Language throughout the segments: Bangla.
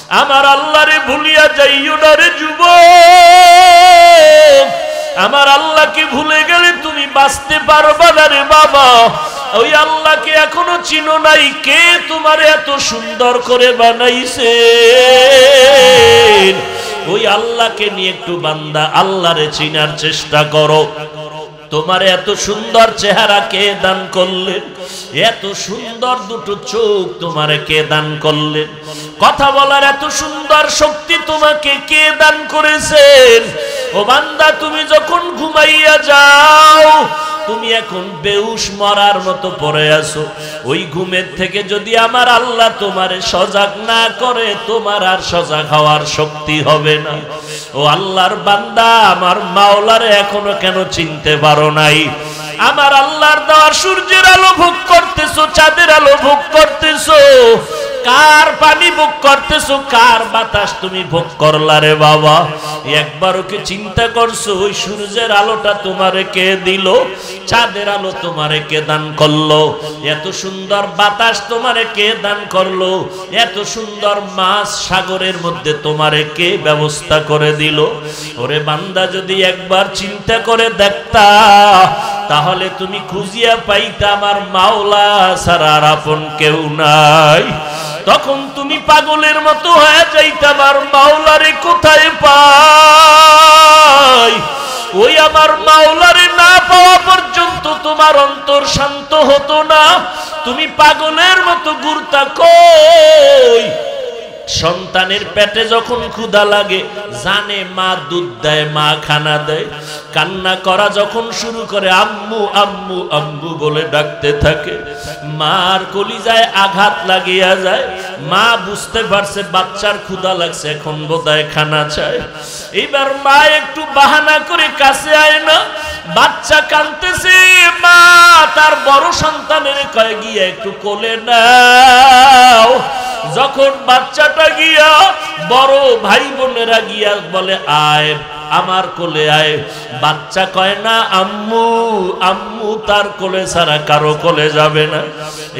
আমার আল্লাহরে ভুলিয়া যাইও না রে যুবক। আমার আল্লাহকে ভুলে গেলে তুমি বাঁচতে পারবা না রে বাবা। ওই আল্লাহকে এখনো চিনো নাই, কে তোমার এত সুন্দর করে বানাইছে। ওই আল্লাহকে নিয়ে একটু বান্দা আল্লাহরে চিনার চেষ্টা করো। তোমার এত সুন্দর চেহারা কে দান করলেন? এত সুন্দর দুটো চোখ তোমারে কে দান করলেন? কথা বলার এত সুন্দর শক্তি তোমাকে কে দান করেছেন? ও বান্দা, তুমি যখন ঘুমাইয়া যাও, তুমি এখন বেহুশ মরার মতো পড়ে আছো। ওই ঘুমের থেকে যদি আমার আল্লাহ তোমারে সজাগ না করে, তোমার আর সজাগ হওয়ার শক্তি হবে না। ও আল্লাহর বান্দা, আমার মাওলারে এখনো কেন চিনতে পারো নাই? আমার আল্লাহর দেওয়া সূর্যের আলো ভোগ করতেছো, চাঁদের আলো ভোগ করতেছো, কার পানি ভোগ করতেছো, কার বাতাস তুমি ভোগ করলা রে বাবা? একবারও কি চিন্তা করছো ওই সূর্যের আলোটা তোমারে কে দিল? চাঁদের আলো তোমারে কে দান করলো? এত সুন্দর বাতাস তোমারে কে দান করলো? এত সুন্দর মাছ সাগরের মধ্যে তোমারে কে ব্যবস্থা করে দিল? ওরে বান্দা, যদি একবার চিন্তা করে দেখতা, তাহলে তুমি খুঁজিয়া পাইতা আমার মাওলা ছাড়া আর আপন কেউ নাই। তখন তুমি পাগলের মতো হয়ে যাইতা, আমার মাওলারে কোথায় পাই? ওই আমার মাওলারে না পাওয়া পর্যন্ত তোমার অন্তর শান্ত হতো না। তুমি পাগলের মতো ঘুরতা কই? সন্তানের পেটে যখন ক্ষুধা লাগে, জানে মা দুধ দেয়, মা খানা দেয়, কান্না করা যখন শুরু করে, আম্মু আম্মু আম্মু বলে ডাকতে থাকে, মার কলিজায় আঘাত লাগিয়া যায়। মা বুঝতে পারছে বাচ্চার ক্ষুধা লাগছে, এখন বোধহয় খানা চায়। এবার মা একটু বাহানা করে কাছে আয় না, বাচ্চা কাঁদতেছে, মা তার বড় সন্তানের কয়ে গিয়ে একটু কোলে নাও। যখন বাচ্চাটা গিয়া বড় ভাই বোনেরা গিয়া বলে আয় আমার কোলে আয়, বাচ্চা কয় না আম্মু আম্মু, তার কোলে ছাড়া কারো কোলে যাবে না।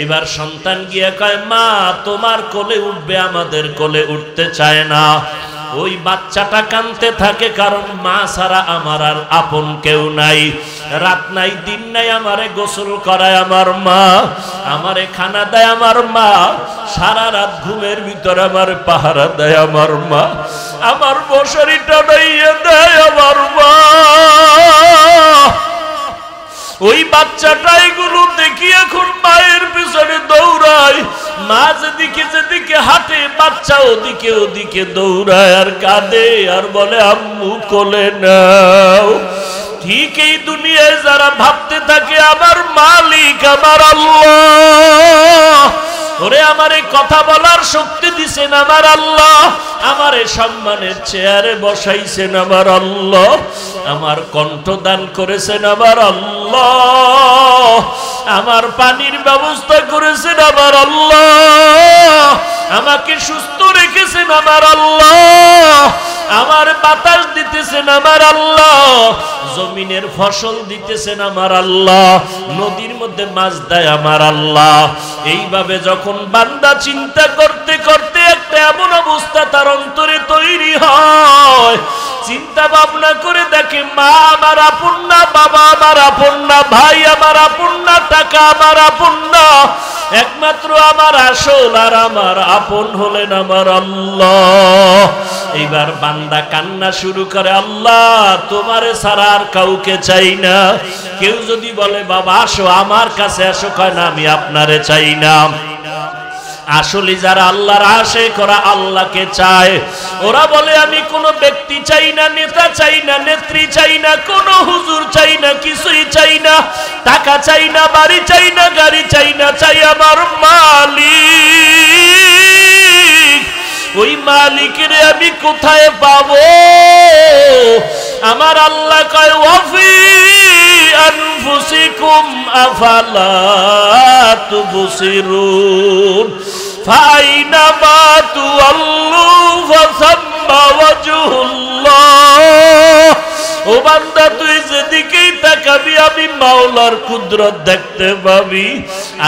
এবার সন্তান গিয়া কয় মা তোমার কোলে উঠবে, আমাদের কোলে উঠতে চায় না। ওই বাচ্চাটা কাঁদতে থাকে, কারণ মা ছাড়া আমার আর আপন কেউ নাই। রাত নাই দিন নাই আমারে গোসল করায় আমার মা, আমারে খানা দেয় আমার মা, সারা রাত ঘুমের ভিতরে আমার পাহারা দেয় আমার মা, আমার মশারিটা টানাইয়া দেয় আমার মা। ওই বাচ্চাটা এগুলো দেখি এখন মায়ের পিছনে দৌড়ায়। মা যেদিকে যেদিকে হাঁটে, বাচ্চা ওদিকে ওদিকে দৌড়ায় আর কাঁদে আর বলে আম্মু কোলে নাও। ঠিক এই দুনিয়ায় যারা ভাবতে থাকে আমার মালিক আমার আল্লাহ, ওরে আমারে কথা বলার শক্তি দিছেন আমার আল্লাহ, আমারে সম্মানের চেয়ারে বসাইছেন আমার আল্লাহ, আমার কণ্ঠ দান করেছেন আমার আল্লাহ, আমার পানির ব্যবস্থা করেছেন আমার আল্লাহ, আমাকে সুস্থ রেখেছেন আমার আল্লাহ, আমার বাতাস দিতেছেন আমার আল্লাহ, জমিনের ফসল দিতেছেন আমার আল্লাহ, নদীর মধ্যে মাছ দেয় আমার আল্লাহ। এইভাবে যখন বান্দা চিন্তা করতে করতে একটা এমন অবস্থা তার অন্তরে তৈরি হয়, চিন্তা ভাবনা করে দেখে মা আমার আপন না, বাবা আমার আপন না, ভাই আমার আপন না, টাকা আমার আপন না, একমাত্র আমার আসল আর আমার আপন হলেন আমার আল্লাহ। এইবার বান্দা কান্না শুরু করে, আল্লাহ তোমারে ছাড়া আর কাউকে চাই না। কেউ যদি বলে বাবা আসো আমার কাছে আসো, কয় না আমি আপনারে চাই না। আসলে যারা আল্লাহর আশিক ওরা আল্লাহকে চায়। ওরা বলে আমি কোনো ব্যক্তি চাই না, নেতা চাই না, নেত্রী চাই না, কোনো হুজুর চাই না, কিছুই চাই না, টাকা চাই না, বাড়ি চাই না, গাড়ি চাই না, চাই আমার মালিক। ওই মালিকের আমি কোথায় পাবো? আমার আল্লাহ কয় ওয়াফি আনফুসিকুম আফালা তুবসিরুন ফাইনামা তুওয়াল্লু ফাসাম্মা ওয়াজহুল্লাহ। ও বান্দা তুই যেদিকেই তাকাবি আমি মাওলার কুদরত দেখতে পাবি।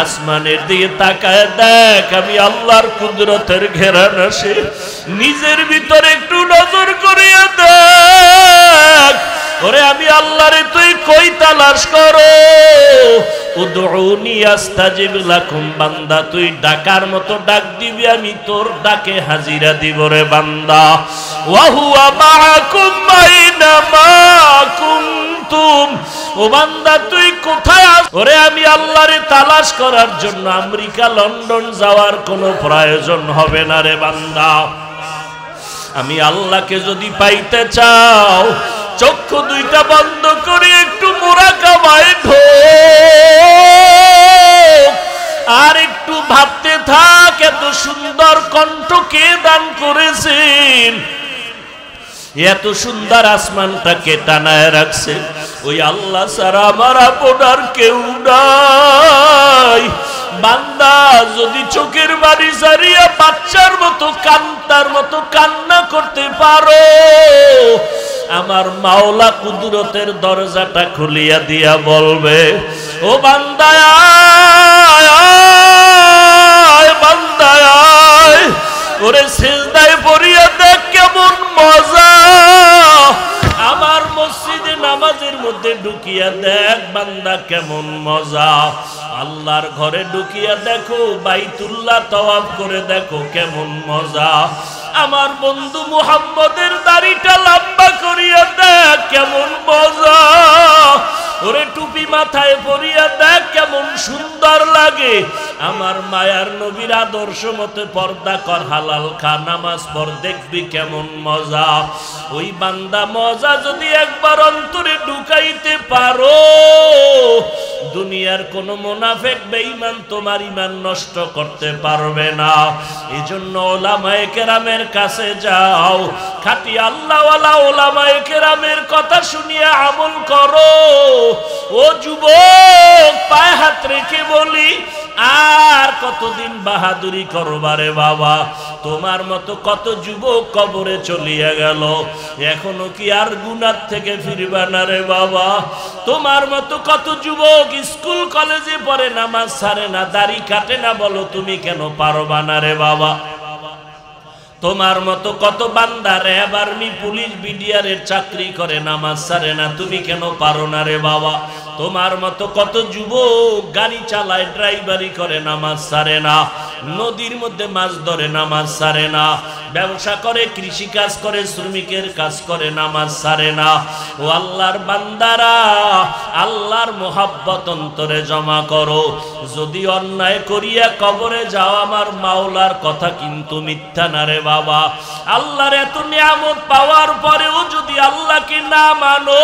আসমানের দিকে তাকায় দেখ, আমি আল্লাহর কুদরতের ঘেরান আসে। নিজের ভিতরে একটু নজর করিয়া দেখ, ওরে আমি আল্লাহরে তুই কই তালাশ করো। উদউনি আস্তাজিব লাকুম, বান্দা তুই ডাকার মতো ডাক দিবি, আমি তোর ডাকে হাজিরা দিব রে বান্দা। ওয়া হুয়া মাআকুম আইনামা কুনতুম, ও বান্দা তুই কোথায় আছ? ওরে আমি আল্লাহরে তালাশ করার জন্য আমেরিকা লন্ডন যাওয়ার কোনো প্রয়োজন হবে না রে বান্দা। আমি আল্লাহকে যদি পাইতে চাও, চক্ষু দুইটা বন্ধ করে একটু মুরাকাবায় ঢোক, আর একটু ভাবতে থাক এত সুন্দর কণ্ঠ কে দান করেছেন, এত সুন্দর আসমানটাকে টানায় রাখছে। ওই আল্লাহ ছাড়া আমার আপনার কেউ নাই। বান্দা যদি চোখের বাড়ি সারিয়া বাচ্চার মতো কান্তার মতো কান্না করতে পারো, আমার মাওলা কুদরতের দরজাটা খুলিয়া দিয়া বলবে, ও বান্দা আয়, বান্দা আয়, ওরে সিজদায় পড়িয়া দেখ কেমন মজা। আমার মসজিদে নামাজের মধ্যে ঢুকিয়া দেখ বান্দা কেমন মজা। আল্লাহর ঘরে ঢুকিয়া দেখো, বাইতুল্লাহ তওয়াফ করে দেখো কেমন মজা। আমার বন্ধু মুহাম্মদের দাড়িটা লম্বা করিয়া দেখ কেমন মজা। ওরে টুপি মাথায় পরিয়া দেখ কেমন সুন্দর লাগে। আমার মায়ার নবীর আদর্শ মতে পর্দা কর, হালাল খা, নামাজ পড়, দেখবি কেমন মজা। ওই বান্দা মজা যদি একবার অন্তরে ঢুকাইতে পারো, দুনিয়ার কোন মুনাফিক বেঈমান তোমার ঈমান নষ্ট করতে পারবে না। এজন্য উলামায়ে কেরামের কাছে যাও, খাঁটি আল্লাহওয়ালা উলামায়ে কেরামের কথা শুনিয়ে আমল করো। ও যুবক, পায়ে হাত রেখে বলি, আর কতদিন বাহাদুরি করবারে বাবা? তোমার মতো কত যুবক কবরে চলিয়া গেল, এখনো কি আর গুনার থেকে ফিরবা না রে বাবা? তোমার মতো কত যুবক স্কুল কলেজে পড়ে, নামাজ ছাড়ে না, দাড়ি কাটে না, বলো তুমি কেন পারবা না রে বাবা? তোমার মতো কত বান্দা র্যাব, আর্মি, পুলিশ, বিডিআরের চাকরি করে, নামাজ ছাড়ে না, তুমি কেন পারো না রে বাবা? তোমার মতো কত যুবক গাড়ি চালায়, ড্রাইভারি করে, নামাজ ছাড়ে না, নদীর মধ্যে মাছ ধরে, নামাজ ছাড়ে না, ব্যবসা করে, কৃষি কাজ করে, শ্রমিকের কাজ করে, নামাজ ছাড়ে না। ও আল্লাহর বান্দারা, আল্লাহর মোহাব্বত অন্তরে জমা করো। যদি অন্যায় করিয়া কবরে যাও, আমার মাওলার কথা কিন্তু মিথ্যা না রে বাবা। আল্লাহর এত নিয়ামত পাওয়ার পরেও যদি আল্লাহকে না মানো,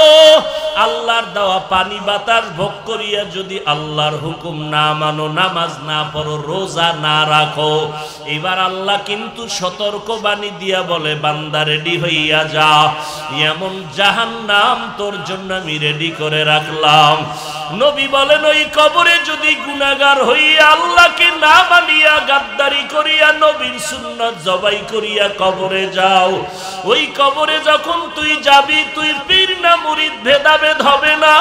আল্লাহর দেওয়া পানি বাতাস ভোগ করিয়া যদি আল্লাহর হুকুম না মানো, নামাজ না পড়ো, রোজা না রাখো, এবার আল্লাহ কিন্তু সতর্ক বাণী দিয়া বলে, বান্দা রেডি হইয়া যা, এমন জাহান্নাম তোর জন্য আমি রেডি করে রাখলাম। নবী বলেন, ওই কবরে যদি গুনাহগার হইয়া আল্লাহকে না মানিয়া গাদ্দারি করিয়া নবীর সুন্নাত জবাই করিয়া কবরে যাও, ওই কবরে যখন তুই যাবি, তুই পীর না মুরিদ ভেদাভেদ হবে না,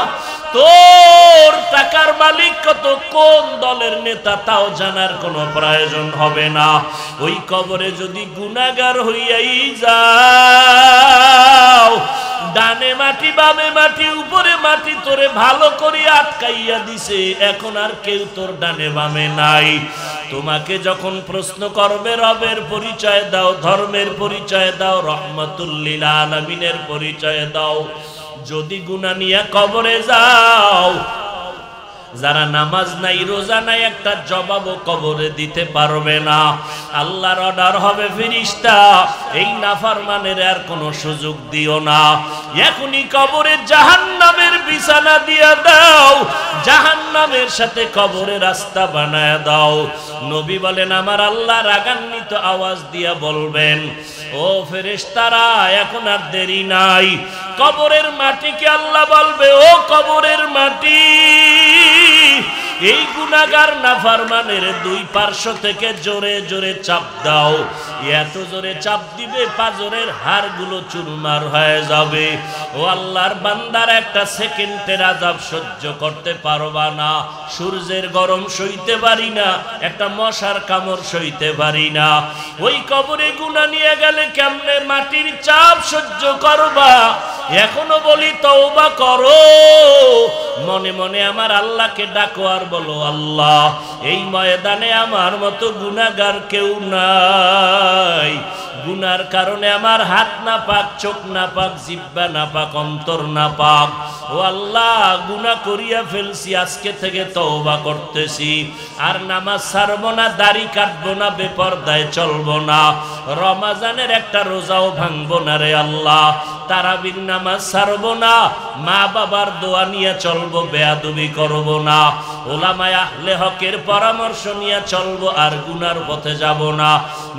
তোর টাকার মালিক কত, কোন দলের নেতা তাও জানার কোনো প্রয়োজন হবে না। ওই কবরে যদি গুনাহগার হইয়াই যাও, ডানে মাটি বামে মাটি উপরে মাটি তোরে ভালো করে আটকাইয়া দিছে, এখন আর কেউ তোর ডানে বামে নাই। তোমাকে যখন প্রশ্ন করবে, রবের পরিচয় দাও, ধর্মের পরিচয় দাও, রহমাতুল লিল আলামিনের পরিচয় দাও, যদি গুনাহ নিয়ে কবরে যাও, যারা নামাজ নাই, রোজা নাই, একটা জবাবও কবরে দিতে পারবে না। আল্লাহর অর্ডার হবে, ফেরেশতা এই নাফরমানের আর কোনো সুযোগ দিও না, এখনই কবরে জাহান্নামের বিছানা দিয়া দাও, জাহান্নামের সাথে কবরে রাস্তা বানায় দাও। নবী বলেন, আমার আল্লাহ রাগান্বিত আওয়াজ দিয়া বলবেন, ও ফেরেশতারা, এখন আর দেরি নাই। কবরের মাটিকে আল্লাহ বলবে, ও কবরের মাটি, এই গুনাহগার নাফরমানের দুই পার্শ্ব থেকে জোরে জোরে চাপ দাও, এত জোরে চাপ দিবে পাজরের হাড়গুলো চুরমার হয়ে যাবে। ও আল্লাহর বান্দার একটা সেকেন্ডের আযাব সহ্য করতে পারবা না, সূর্যের গরম সইতে পারি না, একটা মশার কামড় সইতে পারি না। ওই কবরে গুনাহ নিয়ে গেলে কেমনে মাটির চাপ সহ্য করবা? এখনো বলি তওবা করো, মনে মনে আমার আল্লাহকে ডাকো আর বলো, আল্লাহ এই ময়দানে আমার মতো গুনাহগার কেউ নাই। গুনার কারণে আমার হাত না পাক, চোখ না পাক, জিহ্বা না পাক, অন্তর না পাক। ও আল্লাহ গুনাহ করিয়া ফেলছি, আজকে থেকে তওবা করতেছি। আর নামাজ ছাড়বো না, দাড়ি কাটবো না, বেপরদায় চলবো না, রমজানের একটা রোজাও ভাঙবো না রে আল্লাহ। তারাবির নামাজ ছাড়বো না, মা বাবার দোয়া নিয়ে চলবো, বেয়াদবি করবো না, ওলামায়ে আহলে হকের পরামর্শ নিয়ে চলবো, আর গুনার পথে যাব না,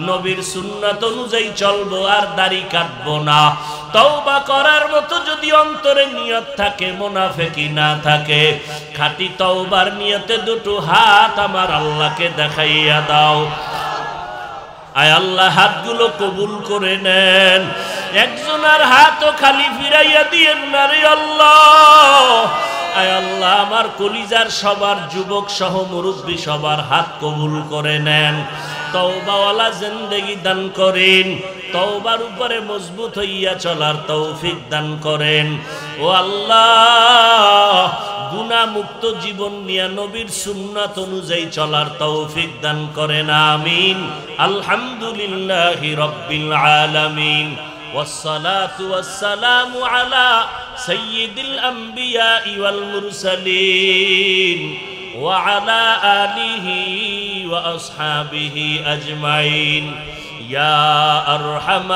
নবীর সুন্নাত অনুযায়ী চলবো, আর দাড়ি কাটবো না। তওবা করার মতো যদি অন্তরে নিয়ত থাকে, মুনাফিকি না থাকে, খাঁটি তওবার নিয়তে দুটো হাত আমার আল্লাহকে দেখাইয়া দাও। আয় আল্লাহ হাতগুলো কবুল করে নেন, একজনের হাতও খালি ফিরাইয়া দিয়েন না রে আল্লাহ। আয় আল্লাহ আমার কলিজার সবার যুবক সহ মুরব্বী সবার হাত কবুল করে নেন, তওবাওয়ালা জিন্দেগি দান করেন, তওবার উপরে মজবুত হইয়া চলার তৌফিক দান করেন। ও আল্লাহ গুনাহ মুক্ত জীবন নিয়ে নবীর সুন্নাত অনুযায়ী চলার তৌফিক দান করেন, আমিন। আলহামদুলিল্লাহি রাব্বিল আলামিন, والصلاة والسلام على سيد الأنبياء والمرسلين وعلى آله وأصحابه أجمعين يا أرحم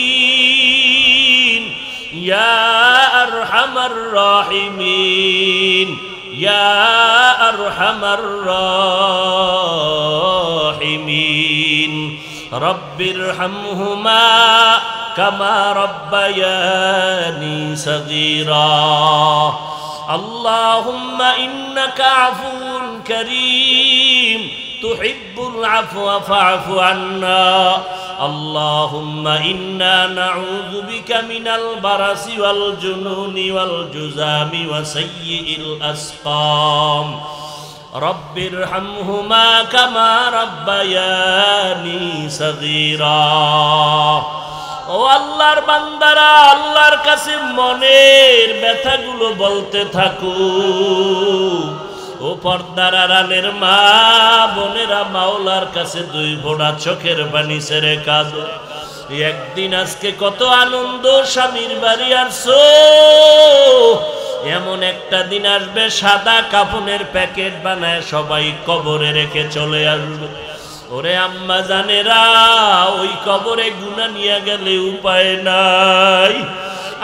الراحمين يا أرحم الراحمين يا أرحم الراحمين رب ارحمهما كما ربياني صغيرا اللهم إنك عفو كريم تحب العفو فاعف عنا اللهم إنا نعوذ بك من البرص والجنون والجذام وسيء الأسقام رب ارحمهما كما ربياني صغيرا ও আল্লাহর বান্দারা আল্লাহর কাছে মনের ব্যথাগুলো বলতে থাকো। ও পর্দার আড়ালের মা বোনেরা মাওলার কাছে দুই ফোঁটা চোখের পানি ছেড়ে কাঁদো। একদিন আজকে কত আনন্দ স্বামীর বাড়ি আসছো, এমন একটা দিন আসবে সাদা কাফনের প্যাকেট বানায় সবাই কবরে রেখে চলে আসবে। ওরে আম্মা জানেরা ওই কবরে গুনাহ নিয়ে গেলে উপায় নাই,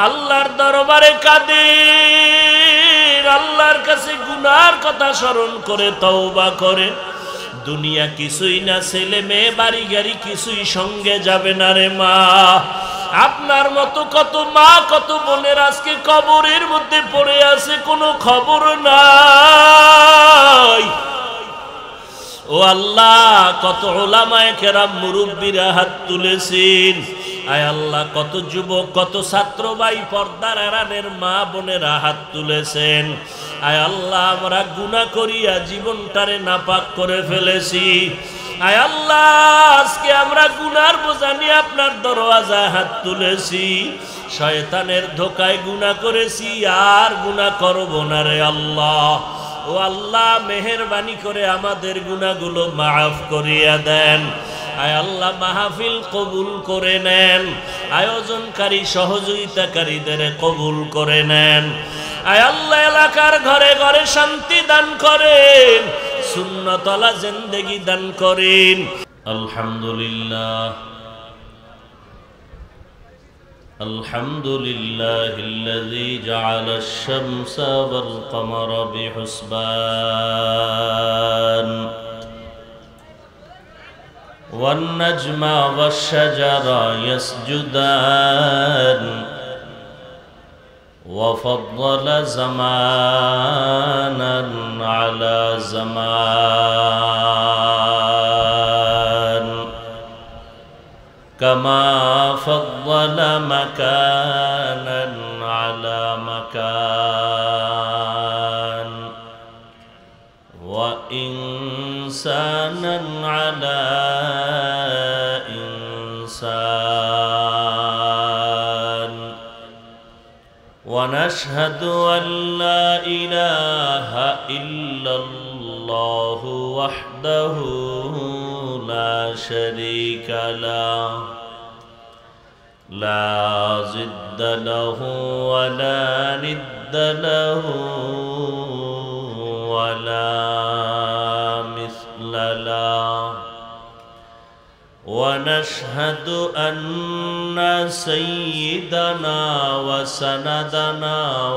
আল্লাহর দরবারে কাঁদেন, আল্লাহর কাছে গুনার কথা স্মরণ করে তওবা করে। দুনিয়া কিছুই না, ছেলে মেয়ে বাড়ি গাড়ি কিছুই সঙ্গে যাবে না রে মা। আপনার মতো কত মা কত বোনের আজকে কবরের মধ্যে পড়ে আছে, কোনো খবর নাই। ও আল্লাহ কত উলামায়ে কেরাম মুরব্বিরা হাত তুলেছেন, আয় আল্লাহ কত যুবক কত ছাত্র ভাই পর্দার আড়ালের মা বোনেরা হাত তুলেছেন। আয় আল্লাহ আমরা গুনাহ করিয়া জীবনটারে নাপাক করে ফেলেছি। আয় আল্লাহ আজকে আমরা গুনার বোঝা নিয়ে আপনার দরওয়াজায় হাত তুলেছি, শয়তানের ধোকায় গুনাহ করেছি, আর গুনাহ করব না রে আল্লাহ। ও আল্লাহ মেহেরবানি করে আমাদের গুনাহগুলো মাফ করিয়া দেন। আয় আল্লাহ মাহফিল কবুল করে নেন, আয়োজনকারী সহযোগিতাকারীদের কবুল করে নেন। আয় আল্লাহ এলাকার ঘরে ঘরে শান্তি দান করেন, সুন্নতওয়ালা জিন্দেগি দান করেন। আলহামদুলিল্লাহ الحمد لله الذي جعل الشمس والقمر بحسبان والنجم والشجر يسجدان وفضل زمانا على زمان كما فضل مكانا على مكان وإنسانا على إنسان ونشهد أن لا إله إلا الله وحده لا شريك له لا ضد له ولا ند له ولا مثل له ونشهد أن سيدنا وسندنا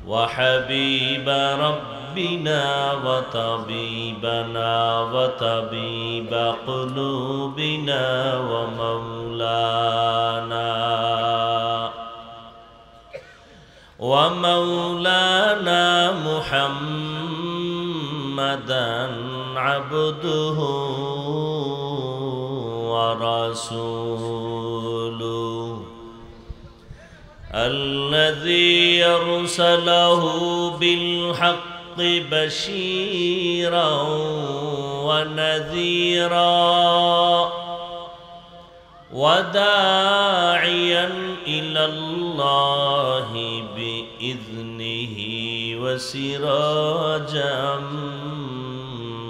وحبيب ربنا وطبيبنا وطبيب قلوبنا ومولانا محمدا عبده ورسوله الذي أرسله بالحق بشيرا ونذيرا وداعيا إلى الله بإذنه وسراجا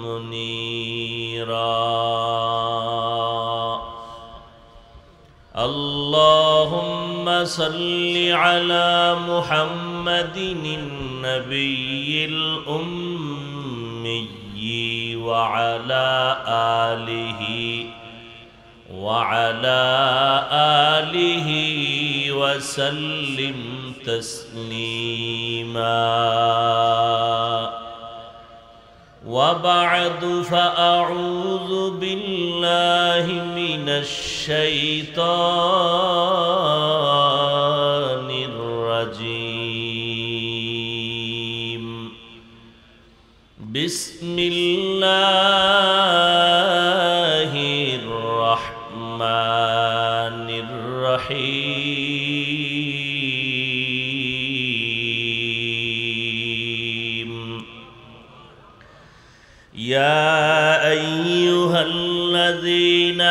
منيرا اللهم صل على محمد النبي الأمي وعلى آله وسلم تسليما وبعد فأعوذ بالله من الشيطان الرجيم بسم الله الرحمن الرحيم يا أيها الذين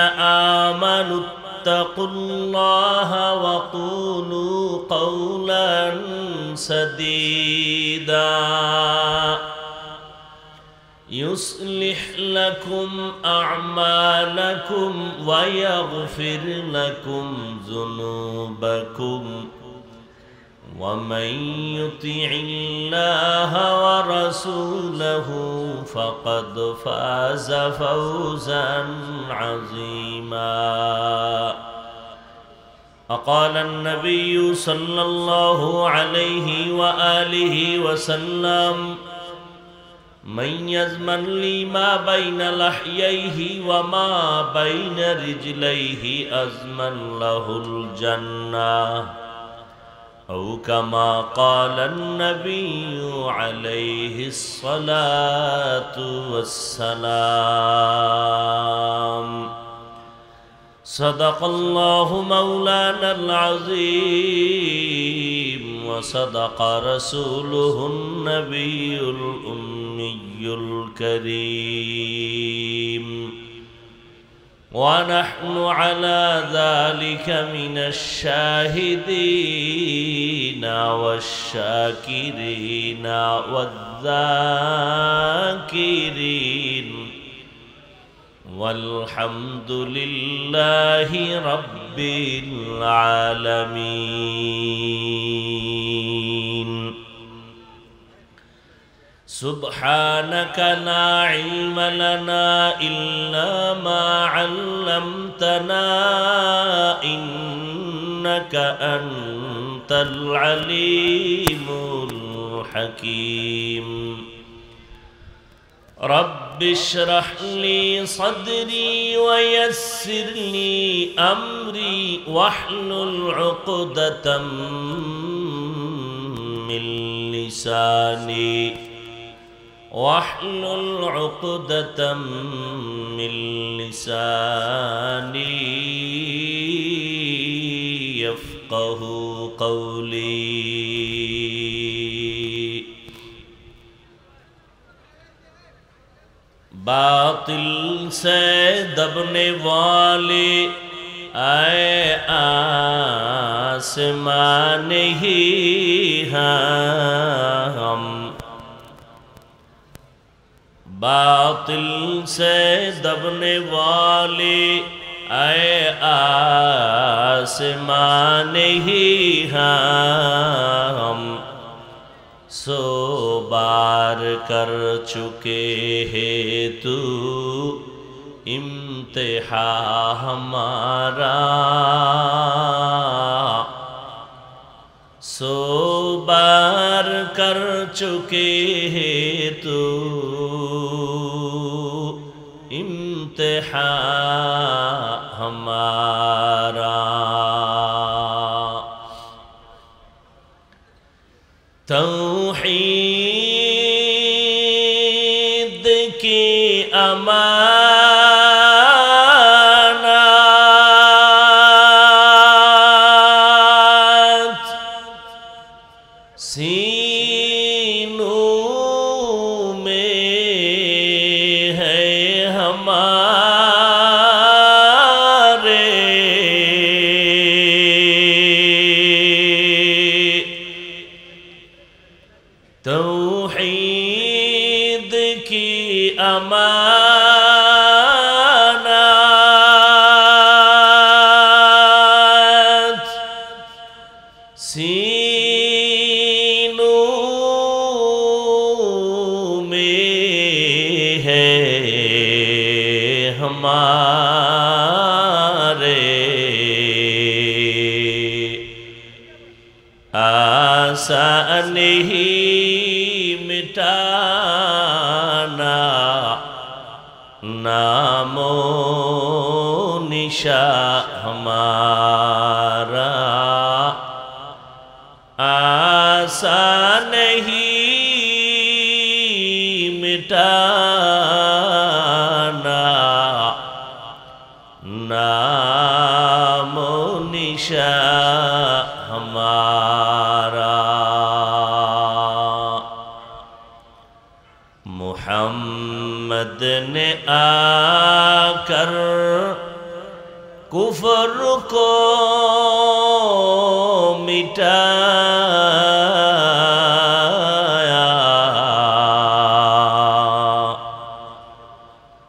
آمنوا اتقوا الله وقولوا قولا سديدا يصلح لكم أعمالكم ويغفر لكم ذنوبكم ومن يطع الله ورسوله فقد فاز فوزا عظيما وقال النبي صلى الله عليه وآله وسلم من يزمن لي ما بين لحييه وما بين رجليه أزمن له الجنة أو كما قال النبي عليه الصلاة والسلام صدق الله مولانا العظيم وصدق رسوله النبي الأمي الكريم ونحن على ذلك من الشاهدين والشاكرين والذاكرين والحمد لله رب العالمين سبحانك لا علم لنا إلا ما علمتنا إنك أنت العليم الحكيم رب اشرح لي صدري ويسر لي أمري واحلل عقدة من لساني واحلل عقدة من لساني يفقه قولي باطل سے دبنے والے اے آسمان ہی ہم باطل سے دبنے والے اے آسمان ہی ہم سو بار کر چکے ہیں تو امتحان ہمارا سو بار کر چکے ہیں تو امتحان ہمارا توحید کی امانت سینوں میں ہے ہمارے توحید کی امانت سینوں میں ہے ہمارے آسان ہی مٹانا نام و نشاں ہمارا آسان ہی مٹانا نام و نشاں ہمارا محمد نے آ کر کفر کو مٹایا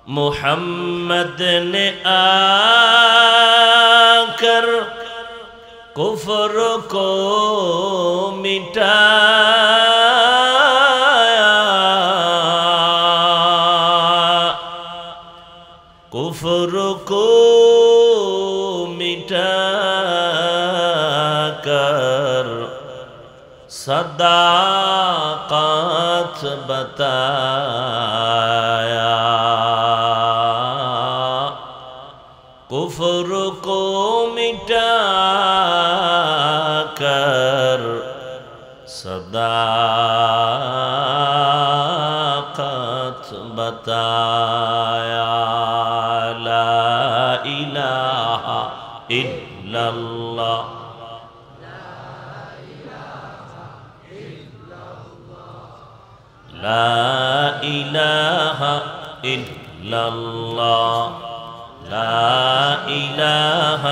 محمد نے آ کر کفر کو مٹایا کفر کو مٹا کر صداقت بتایا کفر کو مٹا کر صداقت بتایا لا الہ الا اللہ لا الہ الا اللہ لا الہ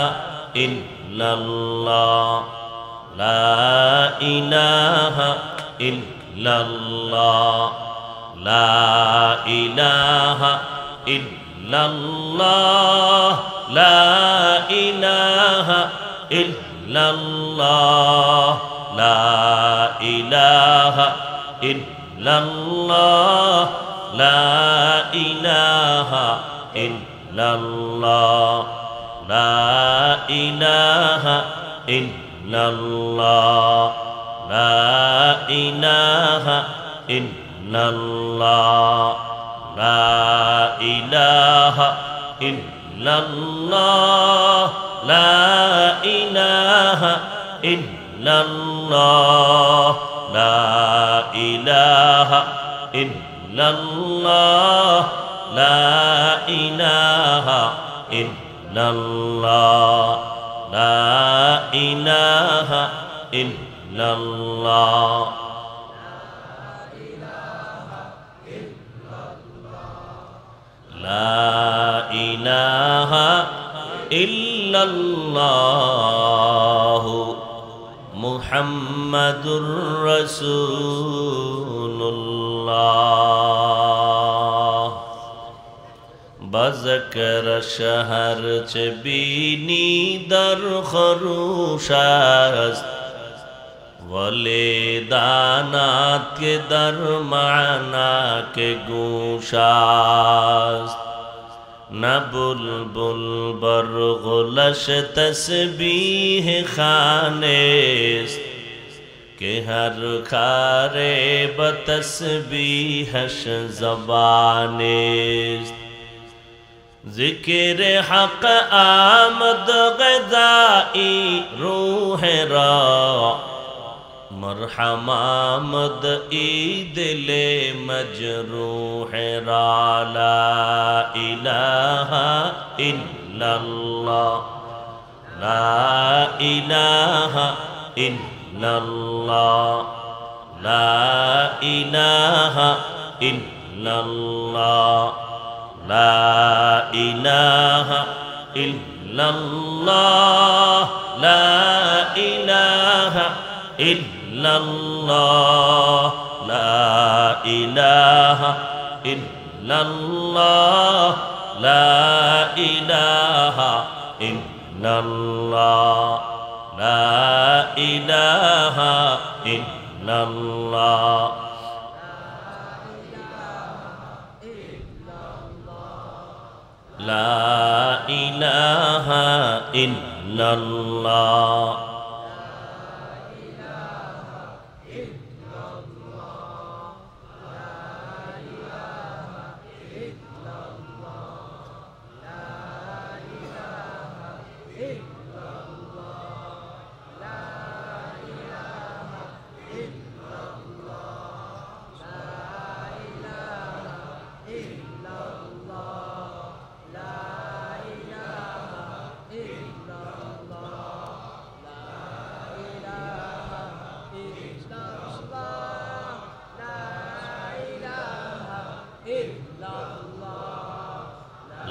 الا اللہ لا الہ الا اللہ لا الہ الا اللہ لا الہ الا اللہ لا الہ الا اللہ لا الہ الا اللہ لا الہ الا اللہ لا الہ الا اللہ লা ইলাহা ইল্লাল্লাহ লা ইলাহা ইল্লাল্লাহ লা ইলাহা ইল্লাল্লাহ লা ইলাহা ইল্লাল্লাহ লা ইলাহা ইল্লাল্লাহ লা ইলাহা ইল্লাল্লাহ মুহাম্মাদুর রাসূলুল্লাহ বজকর শহর চে বিনি দর খরুশাস वले दानात के दरमाना के गूशास न बुलबुल बरगुलश तस्बीह खानेस के हर खारे बतस्बीहश ज़बानेस ज़िक्र हक़ आमद ग़ज़ाई रूह रा मरहमामद ईदिले मजरूह रा ला इलाहा इल्लल्लाह ला इलाहा इल्लल्लाह ला इलाहा इल्लल्लाह ला इलाहा इल्लल्लाह ला इलाहा इल्लल्लाह ला इलाहा इल्लल्लाह ला इलाहा इल्लल्लाह ला इलाहा इल्लल्लाह ला इलाहा इल्लल्लाह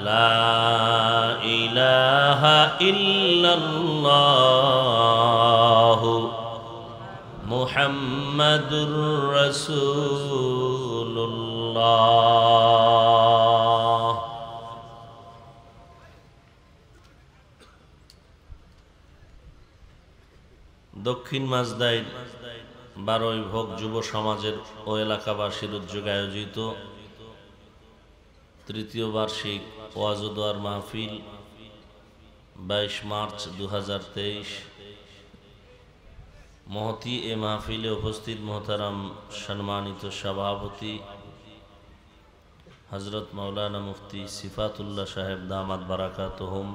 لا إله إلا الله محمد رسول الله দক্ষিণ মাজদাইর 12 ভোগ যুব সমাজের ও এলাকাবাসীর উদ্যোগে আয়োজিত তৃতীয় বার্ষিক ওয়াজ ও দোয়ার মাহফিল 22 মার্চ 2023 মহতি এ মাহফিলে উপস্থিত মোহতারাম সম্মানিত সভাপতি হযরত মাওলানা মুফতি সিফাতুল্লাহ সাহেব দামাত বারাকাতুহুম,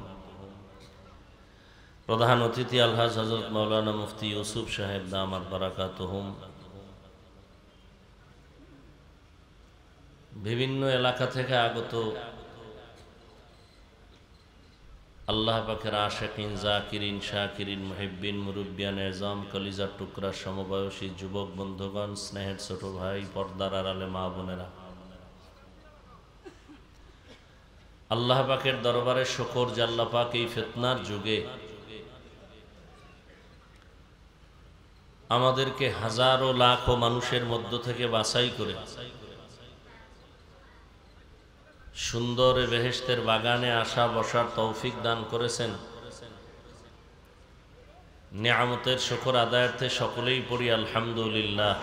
প্রধান অতিথি আলহাজ হযরত মাওলানা মুফতি ইউসুফ সাহেব দামাত বারাকাতুহুম, বিভিন্ন এলাকা থেকে আগত আল্লাহ পাকের আশিকিন, জাকিরিন, শাকিরিন, মুহিব্বিন, মুরব্বিয়ান এজাম, কলিজার টুকরা সমবয়সী যুবক বন্ধুগণ, স্নেহের ছোট ভাই, পর্দার আড়ালে মা বোনেরা, আল্লাহ পাকের দরবারে শুকর যে আল্লাহ পাক এই ফিতনার যুগে আমাদেরকে হাজারো লাখো মানুষের মধ্য থেকে বাছাই করে সুন্দর বেহেশতের বাগানে আসা বসার তৌফিক দান করেছেন। নিয়ামতের শুকর আদায়ার্থে সকলেই পড়ি আলহামদুলিল্লাহ।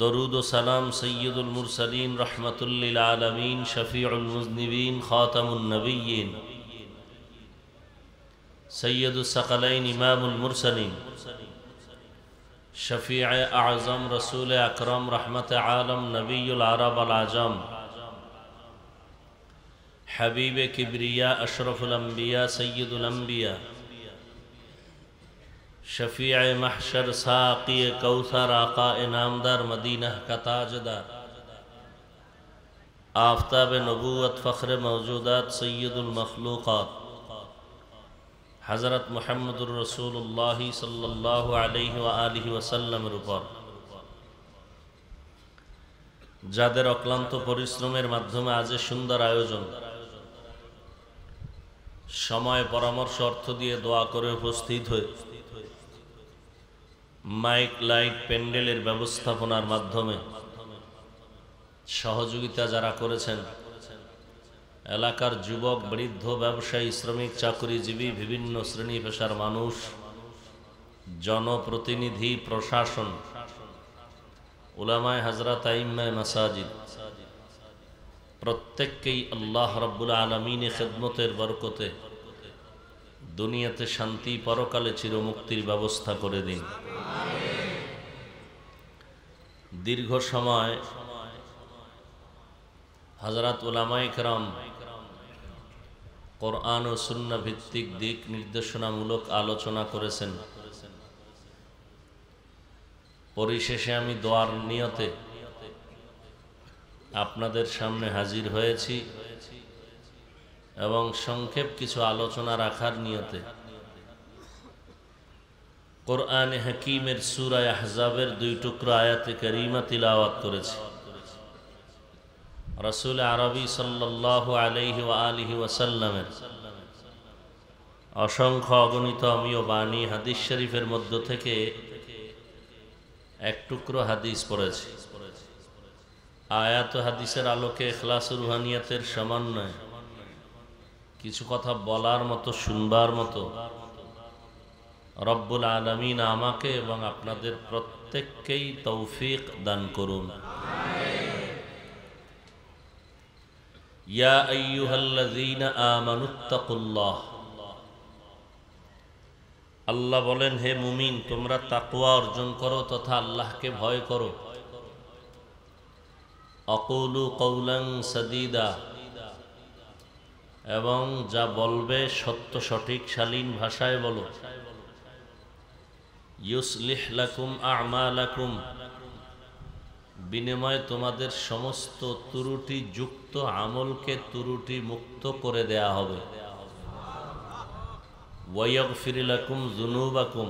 দরুদ ও সালাম সৈয়দুল মুরসালিন রহমাতুল লিল আলামিন শফিউল মুজনিবিন খাতামুন নবিয়্যিন সৈয়দুস সাকালাইন ইমামুল মুরসালিন शफीअ आज़म रसूल अकरम रहमत आलम नबीउल अरब वल आजम हबीब किब्रिया अशरफुल अंबिया सय्यदुल अंबिया शफीअ महशर साक़ी कौसर आका इनामदार मदीना का ताजदार आफ़ताब नबूवत फ़ख्र मौजूदात सय्यदुल मखलूक़ात हज़रत मुहम्मदुर रसूलुल्लाह सल्लल्लाहु अलैहि व आलिहि वसल्लम উপর যাদের অক্লান্ত পরিশ্রমের মাধ্যমে আজ সুন্দর আয়োজন, সময় পরামর্শ অর্থ দিয়ে দোয়া করে উপস্থিত হয়ে মাইক লাইট প্যান্ডেলের ব্যবস্থাপনার মাধ্যমে সহযোগিতা যারা করেছেন, এলাকার যুবক বৃদ্ধ ব্যবসায়ী শ্রমিক চাকরিজীবী বিভিন্ন শ্রেণী পেশার মানুষ, জনপ্রতিনিধি প্রশাসন, উলামায়ে হযরত আইম্মায়ে মাসাজিদ প্রত্যেককেই আল্লাহ রাব্বুল আলামিনের খিদমতের বরকতে দুনিয়াতে শান্তি, পরকালে চিরমুক্তির ব্যবস্থা করে দিন। দীর্ঘ সময় হযরত উলামায়ে কেরাম কোরআন ও সুন্নাহ ভিত্তিক দিক নির্দেশনামূলক আলোচনা করেছেন। পরিশেষে আমি দোয়ার নিয়তে আপনাদের সামনে হাজির হয়েছি এবং সংক্ষেপ কিছু আলোচনা রাখার নিয়তে কোরআনে হাকিমের সূরা আহজাবের 2 টুকরো আয়াতে কারিমা তিলাওয়াত করেছি। রাসূল আরবি সাল্লাল্লাহু আলাইহি ওয়া আলিহি ওয়াসাল্লামের অসংখ্য অগণিত অমীয় বাণী হাদিস শরীফের মধ্য থেকে এক টুকরো হাদিস পড়েছি। আয়াত ও হাদিসের আলোকে ইখলাস ও রুহানিয়াতের সমন্বয়ে কিছু কথা বলার মতো, শুনবার মতো রব্বুল আলামিন আমাকে এবং আপনাদের প্রত্যেককেই তৌফিক দান করুন। ইয়া আইয়ুহাল্লাযীনা আমানুত্তাকুল্লাহ, আল্লাহ বলেন, হে মুমিন, তোমরা তাকওয়া অর্জন করো তথা আল্লাহকে ভয় করো। আকুলু কওলান সাদীদা, এবং যা বলবে সত্য সঠিক শালীন ভাষায় বলো। ইউসলিহ লাকুম আমালাকুম, বিনিময়ে তোমাদের সমস্ত ত্রুটি যুক্ত আমলকে ত্রুটি মুক্ত করে দেয়া হবে। ওয়ায়াগফির লাকুম যুনুবাকুম,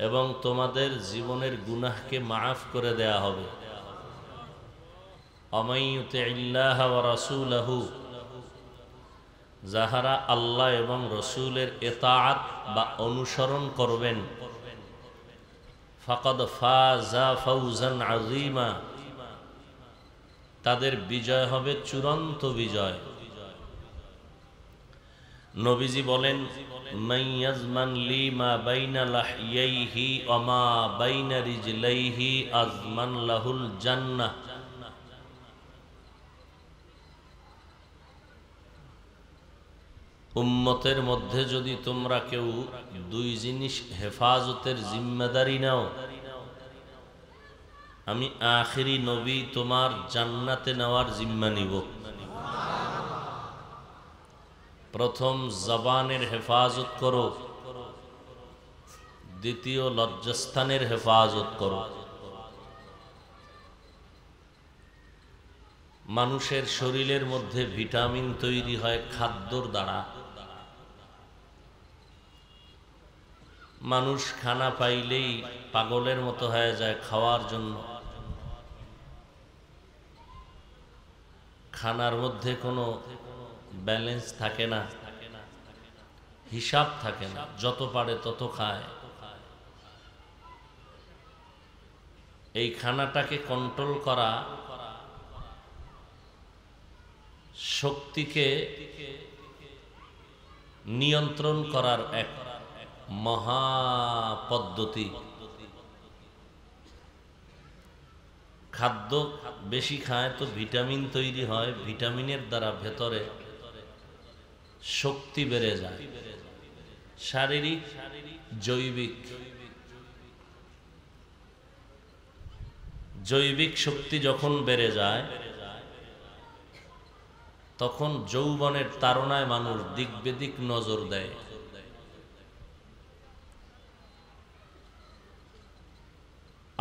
এবং তোমাদের জীবনের গুনাহকে মাফ করে দেয়া হবে। আমাইয়ুতিল্লাহ ওয়া রাসূলাহু, যাহারা আল্লাহ এবং রসূলের ইতাআত বা অনুসরণ করবেন, ফাকাদ ফাজা ফাওজান আযীমা, তাদের বিজয় হবে চূড়ান্ত বিজয়। নবীজি বলেন, মান ইয়াজমান লি মা বাইনা লাহইয়াইহি ওয়া মা বাইনা রিজলাইহি আযমান লাহুল জান্নাহ। উম্মতের মধ্যে যদি তোমরা কেউ 2 জিনিস হেফাজতের জিম্মেদারি নাও, আমি আখিরি নবী তোমার জান্নাতে নেওয়ার জিম্মা নিব। প্রথম জবানের হেফাজত করো, দ্বিতীয় লজ্জাস্থানের হেফাজত করো। মানুষের শরীরের মধ্যে ভিটামিন তৈরি হয় খাদ্যর দ্বারা। মানুষ খানা পাইলেই পাগলের মতো হয়ে যায় খাওয়ার জন্য। খানার মধ্যে কোনো ব্যালেন্স থাকে না, হিসাব থাকে না, যত পারে তত খায়। এই খানাটাকে কন্ট্রোল করা, শক্তিকে নিয়ন্ত্রণ করার এক মহা পদ্ধতি। খাদ্য বেশি খায় তো ভিটামিন তৈরি হয়, ভিটামিনের দ্বারা ভেতরে শক্তি বেড়ে যায়, শারীরিক জৈবিক। জৈবিক শক্তি যখন বেড়ে যায় তখন যৌবনের তাড়নায় মানুষ দিক বেদিক নজর দেয়।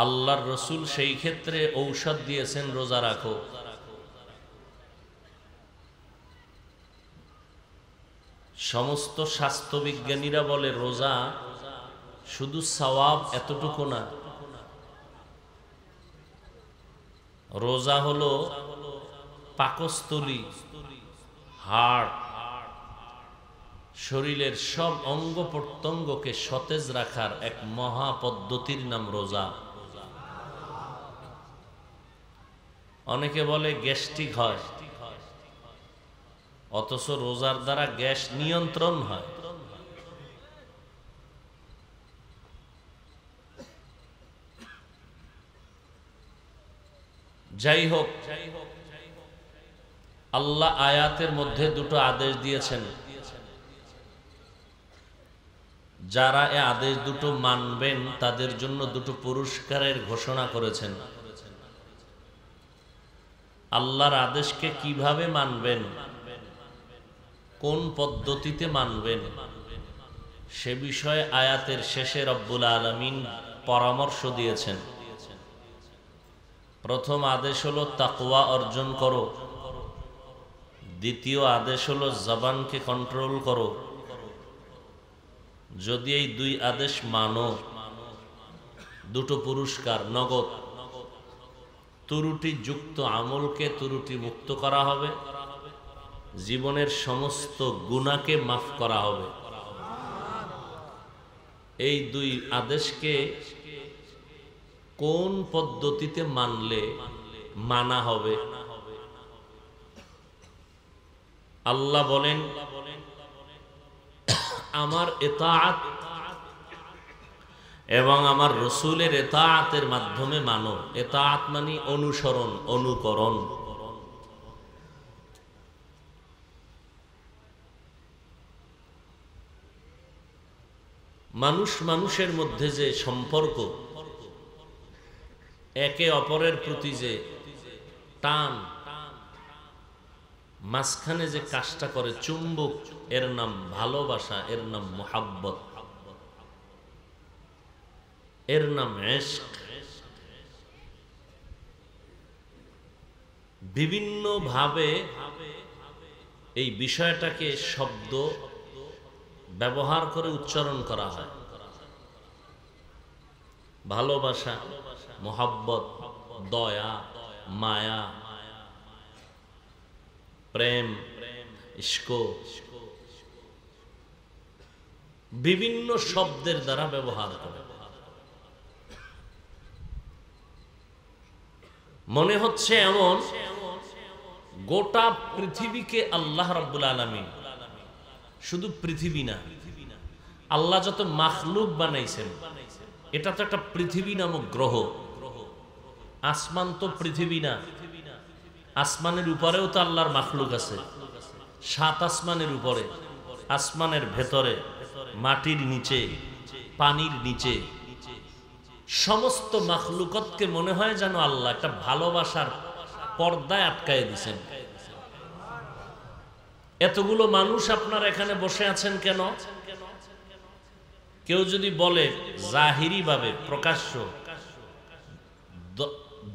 আল্লাহর রসুল সেই ক্ষেত্রে ঔষধ দিয়েছেন, রোজা রাখো। সমস্ত স্বাস্থ্যবিজ্ঞানীরা বলে রোজা শুধু সওয়াব এতটুকু না, রোজা হলো পাকস্থলী, হার্ট, শরীরের সব অঙ্গ প্রত্যঙ্গকে সতেজ রাখার এক মহা পদ্ধতির নাম রোজা। অনেকে বলে গ্যাস্ট্রিক হয়, অথচ রোজার দ্বারা গ্যাস নিয়ন্ত্রণ হয়। যাই হোক, আল্লাহ আয়াতের মধ্যে দুটো আদেশ দিয়েছেন, যারা এ আদেশ দুটো মানবেন তাদের জন্য দুটো পুরস্কারের ঘোষণা করেছেন। আল্লাহর আদেশকে কিভাবে মানবেন, কোন পদ্ধতিতে মানবেন, সে বিষয়ে আয়াতের শেষে রব্বুল আলামিন পরামর্শ দিয়েছেন। প্রথম আদেশ হলো তাকওয়া অর্জন করো, দ্বিতীয় আদেশ হলো জবানকে কন্ট্রোল করো। যদি এই দুই আদেশ মানো, দুটো পুরস্কার নগদ। ত্রুটি যুক্ত আমলকে ত্রুটি মুক্ত করা হবে, জীবনের সমস্ত গুনাহকে মাফ করা হবে। এই দুই আদেশকে কোন পদ্ধতিতে মানলে মানা হবে? আল্লাহ বলেন, আমার ইতাআত এবং আমার রসুলের ইতাআতের মাধ্যমে মানো। ইতাআত মানে অনুসরণ, অনুকরণ। মানুষ মানুষের মধ্যে যে সম্পর্ক, একে অপরের প্রতি যে টান, মাঝখানে যে কাজটা করে চুম্বক, এর নাম ভালোবাসা, এর নাম মুহাব্বত, এর নাম ইশক। বিভিন্ন ভাবে এই বিষয়টাকে শব্দ ব্যবহার করে উচ্চারণ করা হয়। ভালোবাসা, মুহাব্বত, দয়া, মায়া, প্রেম, ইশক, বিভিন্ন শব্দের দ্বারা ব্যবহার করে। মনে হচ্ছে এমন গোটা পৃথিবীকে আল্লাহ রাব্বুল আলামিন, শুধু পৃথিবী না, আল্লাহ যত মাখলুক বানাইছেন, এটা তো একটা পৃথিবী নামক গ্রহ। আসমান তো পৃথিবী না, আসমানের উপরেও তো আল্লাহর মাখলুক আছে। 7 আসমানের উপরে, আসমানের ভেতরে, মাটির নিচে, পানির নিচে, সমস্ত মাখলুকতকে মনে হয় যেন আল্লাহ একটা ভালোবাসার পর্দায় আটকায় দিছেন। এতগুলো মানুষ আপনারা এখানে বসে আছেন কেন? কেউ যদি বলে জাহিরি ভাবে, প্রকাশ্য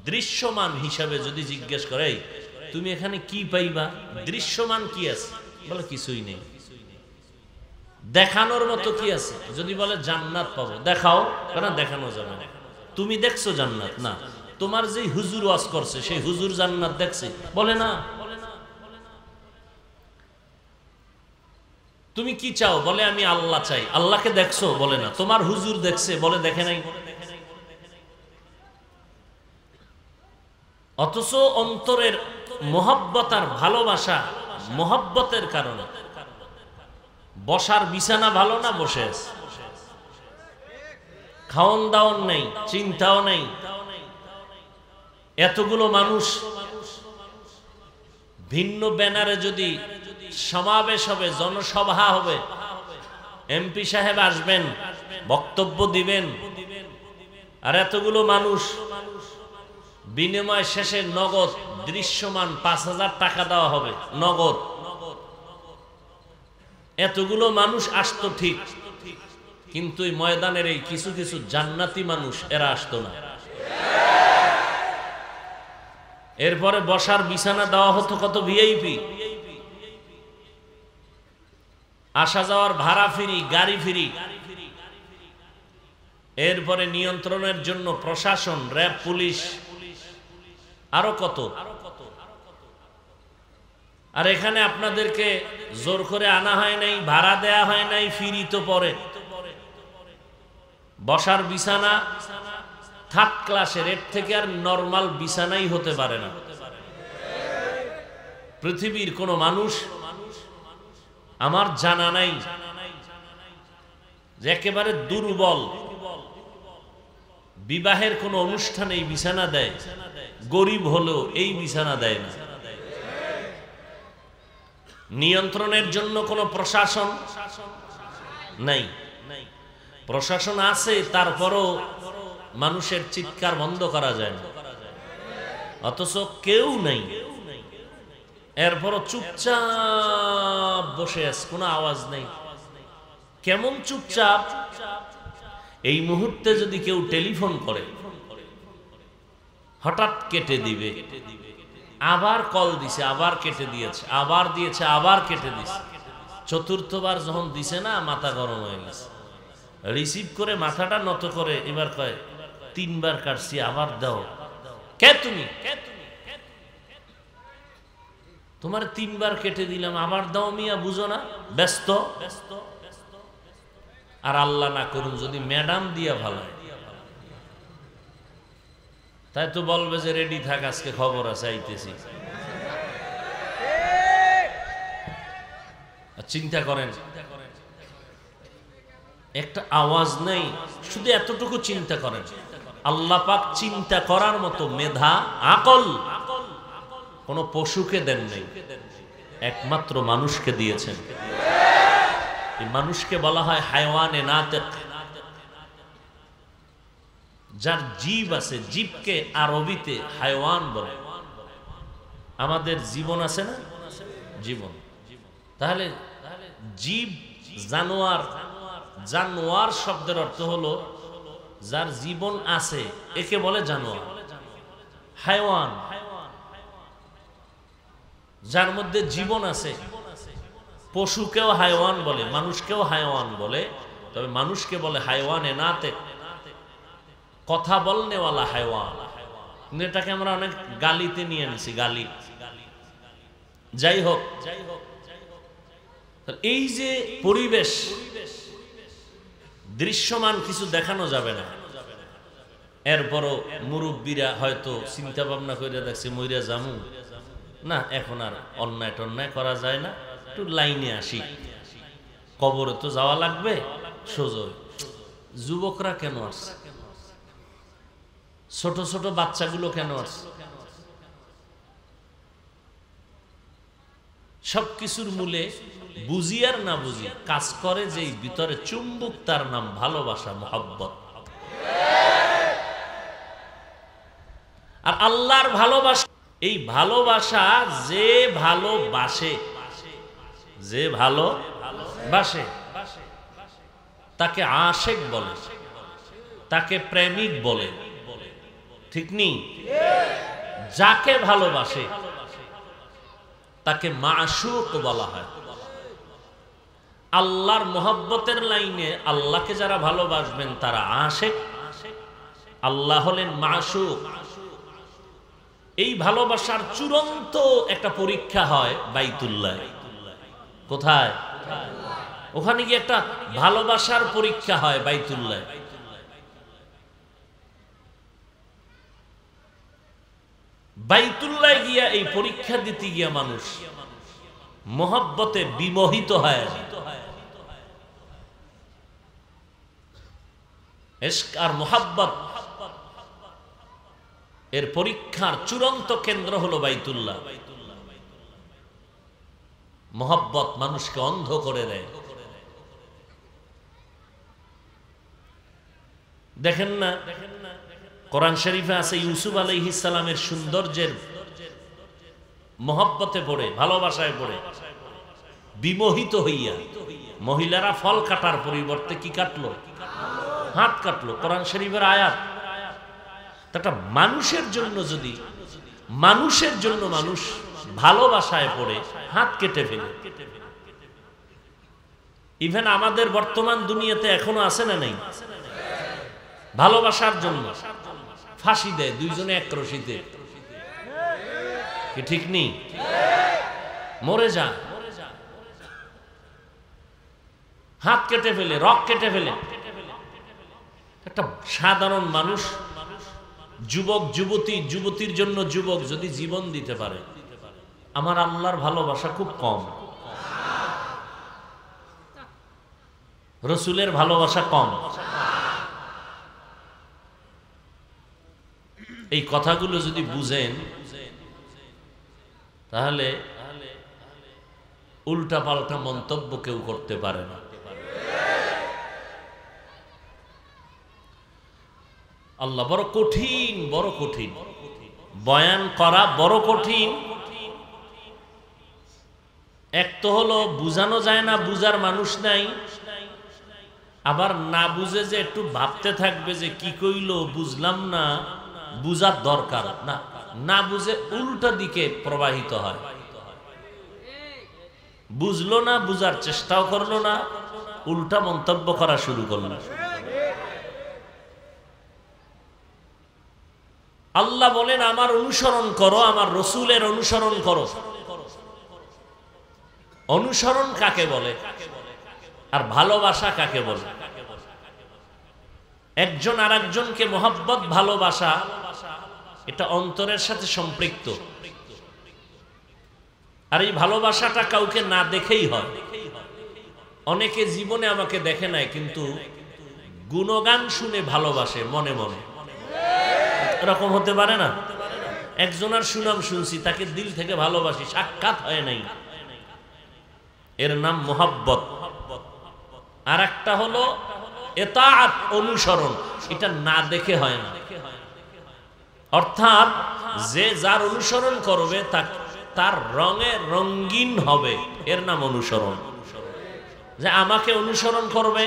দৃশ্যমান হিসাবে যদি জিজ্ঞেস করে, তুমি এখানে কি পাইবা, দৃশ্যমান কি আছে, বলে কিছুই নেই। দেখানোর মতো কি আছে? যদি বলে জান্নাত পাবো, দেখাও, কেন দেখানো যাবে না। তুমি দেখছো জান্নাত? না। তোমার যে হুজুর ওয়াজ করছে সেই হুজুর জান্নাত দেখছে? বলে না। তুমি কি চাও? বলে আমি আল্লাহ চাই। আল্লাহকে দেখছো? বলে না। তোমার হুজুর দেখছে? বলে দেখে নাই। অথচ অন্তরের মোহাব্বত আর ভালোবাসা, মোহাব্বতের কারণে বসার বিছানা ভালো না, বসে আছে। খাওন দাওন নেই, চিন্তাও নেই। এতগুলো মানুষ ভিন্ন ব্যানারে যদি সমাবেশ হবে, জনসভা হবে, এমপি সাহেব আসবেন, বক্তব্য দিবেন, আর এতগুলো মানুষ বিনিময় শেষে নগদ দৃশ্যমান 5,000 টাকা দেওয়া হবে, নগদ। এতগুলো মানুষ আসতো ঠিক, কিন্তু এই ময়দানের এই কিছু কিছু জান্নাতি মানুষ এরা আসতো না। এরপরে বসার বিছানা দেওয়া হতো কত ভিআইপি, আসা যাওয়ার ভাড়া ফ্রি, গাড়ি ফ্রি। এরপরে নিয়ন্ত্রণের জন্য প্রশাসন, র্যাব, পুলিশ, আরো কত। আর এখানে আপনাদেরকে জোর করে আনা হয় নাই, ভাড়া দেয়া হয় নাই, ফ্রি তো পরে। বসার বিছানা থার্ড ক্লাসের, এর থেকে আর নরমাল বিছানাই হতে পারে না। পৃথিবীর কোন মানুষ আমার জানা নাই যে একেবারে দুর্বল বিবাহের কোন অনুষ্ঠানে এই বিছানা দেয়, গরিব হলেও এই বিছানা দেয় না। নিয়ন্ত্রণের জন্য কোনো প্রশাসন নাই, প্রশাসন আছে তারপরও মানুষের চিৎকার বন্ধ করা যায় না, অথচ কেউ নেই। এরপরও চুপচাপ বসে আছে, কোনো আওয়াজ নেই। কেমন চুপচাপ! এই মুহূর্তে যদি কেউ টেলিফোন করে হঠাৎ কেটে দিবে, আবার কল দিছে, আবার কেটে দিয়েছে, আবার দিয়েছে, আবার কেটে দিছে। চতুর্থবার যখন দিছে না, মাথা গরম হয়ে গেছে। রিসিভ করে মাথাটা নত করে এবার কয় 3 বার কাটছি, আবার দাও। কে তুমি? তোমার 3 বার কেটে দিলাম, আবার দাও মিয়া, বুঝো না? ব্যস্ত। আর আল্লাহ না করুন যদি ম্যাডাম দিয়া ভালো, তাই তো বলবে যে রেডি থাক, আজকে খবর আছে, আইতেছি। চিন্তা করেন, একটা আওয়াজ নেই, শুধু এতটুকু চিন্তা করেন। আল্লাহ পাক চিন্তা করার মতো মেধা, আকল কোন পশুকে দেন নাই, একমাত্র মানুষকে দিয়েছেন। এই মানুষকে বলা হয় হায়ওয়ানে নাতিক, যার জীব আছে। জীবকে আরবিতে হায়ওয়ান বলে। আমাদের জীবন আছে না, জীবন। তাহলে জীব, জানোয়ার, জানোয়ার শব্দের অর্থ হলো যার জীবন আছে, একে বলে জানোয়ার। হায়ওয়ান যার মধ্যে জীবন আছে। পশুকেও হায়ওয়ান বলে, মানুষকেও হায়ওয়ান বলে, তবে মানুষকে বলে হায়ওয়ানে নাতিক, কথা বলনেওয়ালা হায়ওয়ান। কিন্তু এটাকে আমরা অনেক গালিতে নিয়ে নিছি, গালি। যাই হোক, এই যে পরিবেশ, দৃশ্যমান কিছু দেখানো যাবে না। এরপরও মুরব্বীরা হয়তো চিন্তা ভাবনা করে দেখছে মইরা জামু না, এখন আর অন্যায় টন্যায় করা যায় না, একটু লাইনে আসি, কবরে তো যাওয়া লাগবে। সোজা যুবকরা কেন আসছে? ছোট ছোট বাচ্চাগুলো কেন আসছে? সবকিছুর মূলে বুঝি আর না বুঝি কাজ করে যে ভিতরে চুম্বক, তার নাম ভালোবাসা, মহব্বত। আর আল্লাহর ভালোবাসা, এই ভালোবাসা যে ভালোবাসে, যে ভালোবাসে তাকে আশেক বলে, তাকে প্রেমিক বলে, ঠিক নেই? যাকে ভালোবাসে তাকে মাশুক বলা হয়। আল্লাহর মোহাব্বতের লাইনে আল্লাহকে যারা ভালোবাসবেন তারা আশেক, আল্লাহ হলেন মাশুক। এই ভালোবাসার চূড়ান্ত একটা পরীক্ষা হয় বাইতুল্লাহ। কোথায়? ওখানে গিয়ে একটা ভালোবাসার পরীক্ষা হয় বাইতুল্লাহ। বাইতুল্লাহ গিয়া এই পরীক্ষা দিতে গিয়া মানুষ মোহাব্বতে বিমোহিত হয়। ইশক আর মোহাব্বত এর পরীক্ষার চূড়ান্ত কেন্দ্র হলো বাইতুল্লাহ। মোহাব্বত মানুষকে অন্ধ করে দেয়। দেখেন না কোরআন শরীফে আছে ইউসুফ আলাইহিস সালামের সৌন্দর্যের মহব্বতে পড়ে, ভালোবাসায় পড়ে বিমোহিত হইয়া মহিলারা ফল কাটার পরিবর্তে কি কাটলো? হাত কাটলো। কোরআন শরীফের আয়াত। একটা মানুষের জন্য যদি মানুষ ভালোবাসায় পড়ে হাত কেটে ফেলে, ইভেন আমাদের বর্তমান দুনিয়াতে এখনো আছে না নেই? ভালোবাসার জন্য ফাঁসি দেয় দুইজনে এক রশিতে, কি ঠিক নেই? মরে যা, হাত কেটে ফেলে, রক কেটে ফেলে। একটা সাধারণ মানুষ, যুবক যুবতীর জন্য যুবক যদি জীবন দিতে পারে, আমার আল্লাহর ভালোবাসা খুব কম, রসুলের ভালোবাসা কম। এই কথাগুলো যদি বুঝেন তাহলে উল্টা পাল্টা মন্তব্য কেউ করতে পারে না। আল্লাহ বড় কঠিন, বড় কঠিন বয়ান করা, বড় কঠিন। এক তো হলো বুঝানো যায় না, বুঝার মানুষ নাই, আবার না বুঝে যে একটু ভাবতে থাকবে যে কি কইলো বুঝলাম না, বুঝার দরকার না, না বুঝে উল্টা দিকে প্রবাহিত হয়। বুঝলো না, বুঝার চেষ্টাও করলো না, উল্টা মন্তব্য করা শুরু করলো। আল্লাহ বলেন আমার অনুসরণ করো, আমার রসুলের অনুসরণ করো। অনুসরণ কাকে বলে আর ভালোবাসা কাকে বলে? একজন আর একজনকে মহব্বত, ভালোবাসা, এটা অন্তরের সাথে সম্পৃক্ত। আর এই ভালোবাসাটা কাউকে না দেখেই হয়। অনেকে জীবনে আমাকে দেখে নাই, কিন্তু গুণগান শুনে ভালোবাসে মনে মনে। এরকম হতে পারে না? একজনের সুনাম শুনছি, তাকে দিল থেকে ভালোবাসি, সাক্ষাৎ হয় নাই, এর নাম মোহাব্বত। আর একটা হলো এতাআত, অনুসরণ, এটা না দেখে হয় না। অর্থাৎ যে যার অনুসরণ করবে তার রঙে রঙিন হবে, এর নাম অনুসরণ। যে আমাকে অনুসরণ করবে,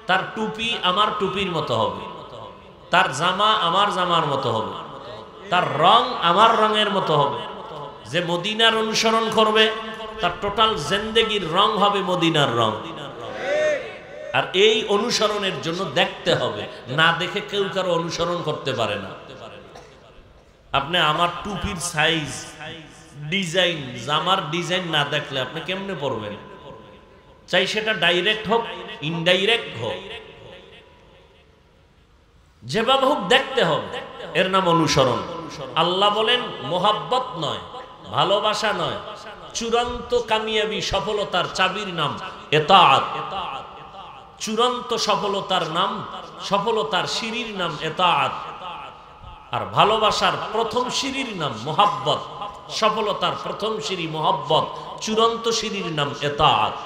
তার টুপি আমার টুপির মতো হবে, তার জামা আমার জামার মতো হবে, তার রং আমার রঙের মতো হবে। যে মদিনার অনুসরণ করবে, তার টোটাল জিন্দেগির রং হবে মদিনার রং। আর এই অনুসরণের জন্য দেখতে হবে, না দেখে কেউ কারো অনুসরণ করতে পারে না। আপনি আমার টুপির সাইজ, ডিজাইন, জামার ডিজাইন না দেখলে আপনি কেমনে পরবেন? চাই সেটা ডাইরেক্ট হোক, ইনডাইরেক্ট হোক, যেভাবে হোক দেখতে হবে, এর নাম অনুসরণ। আল্লাহ বলেন মোহাব্বত নয়, ভালোবাসা নয়, চূড়ান্ত কামিয়াবি সফলতার চাবির নাম এতাআত। চূড়ান্ত সফলতার নাম, সফলতার সিঁড়ির নাম এতাআত। আর ভালোবাসার প্রথম সিঁড়ির নাম মোহাব্বত। সফলতার প্রথম সিঁড়ি মোহাব্বত, চূড়ান্ত সিঁড়ির নাম এতাআত।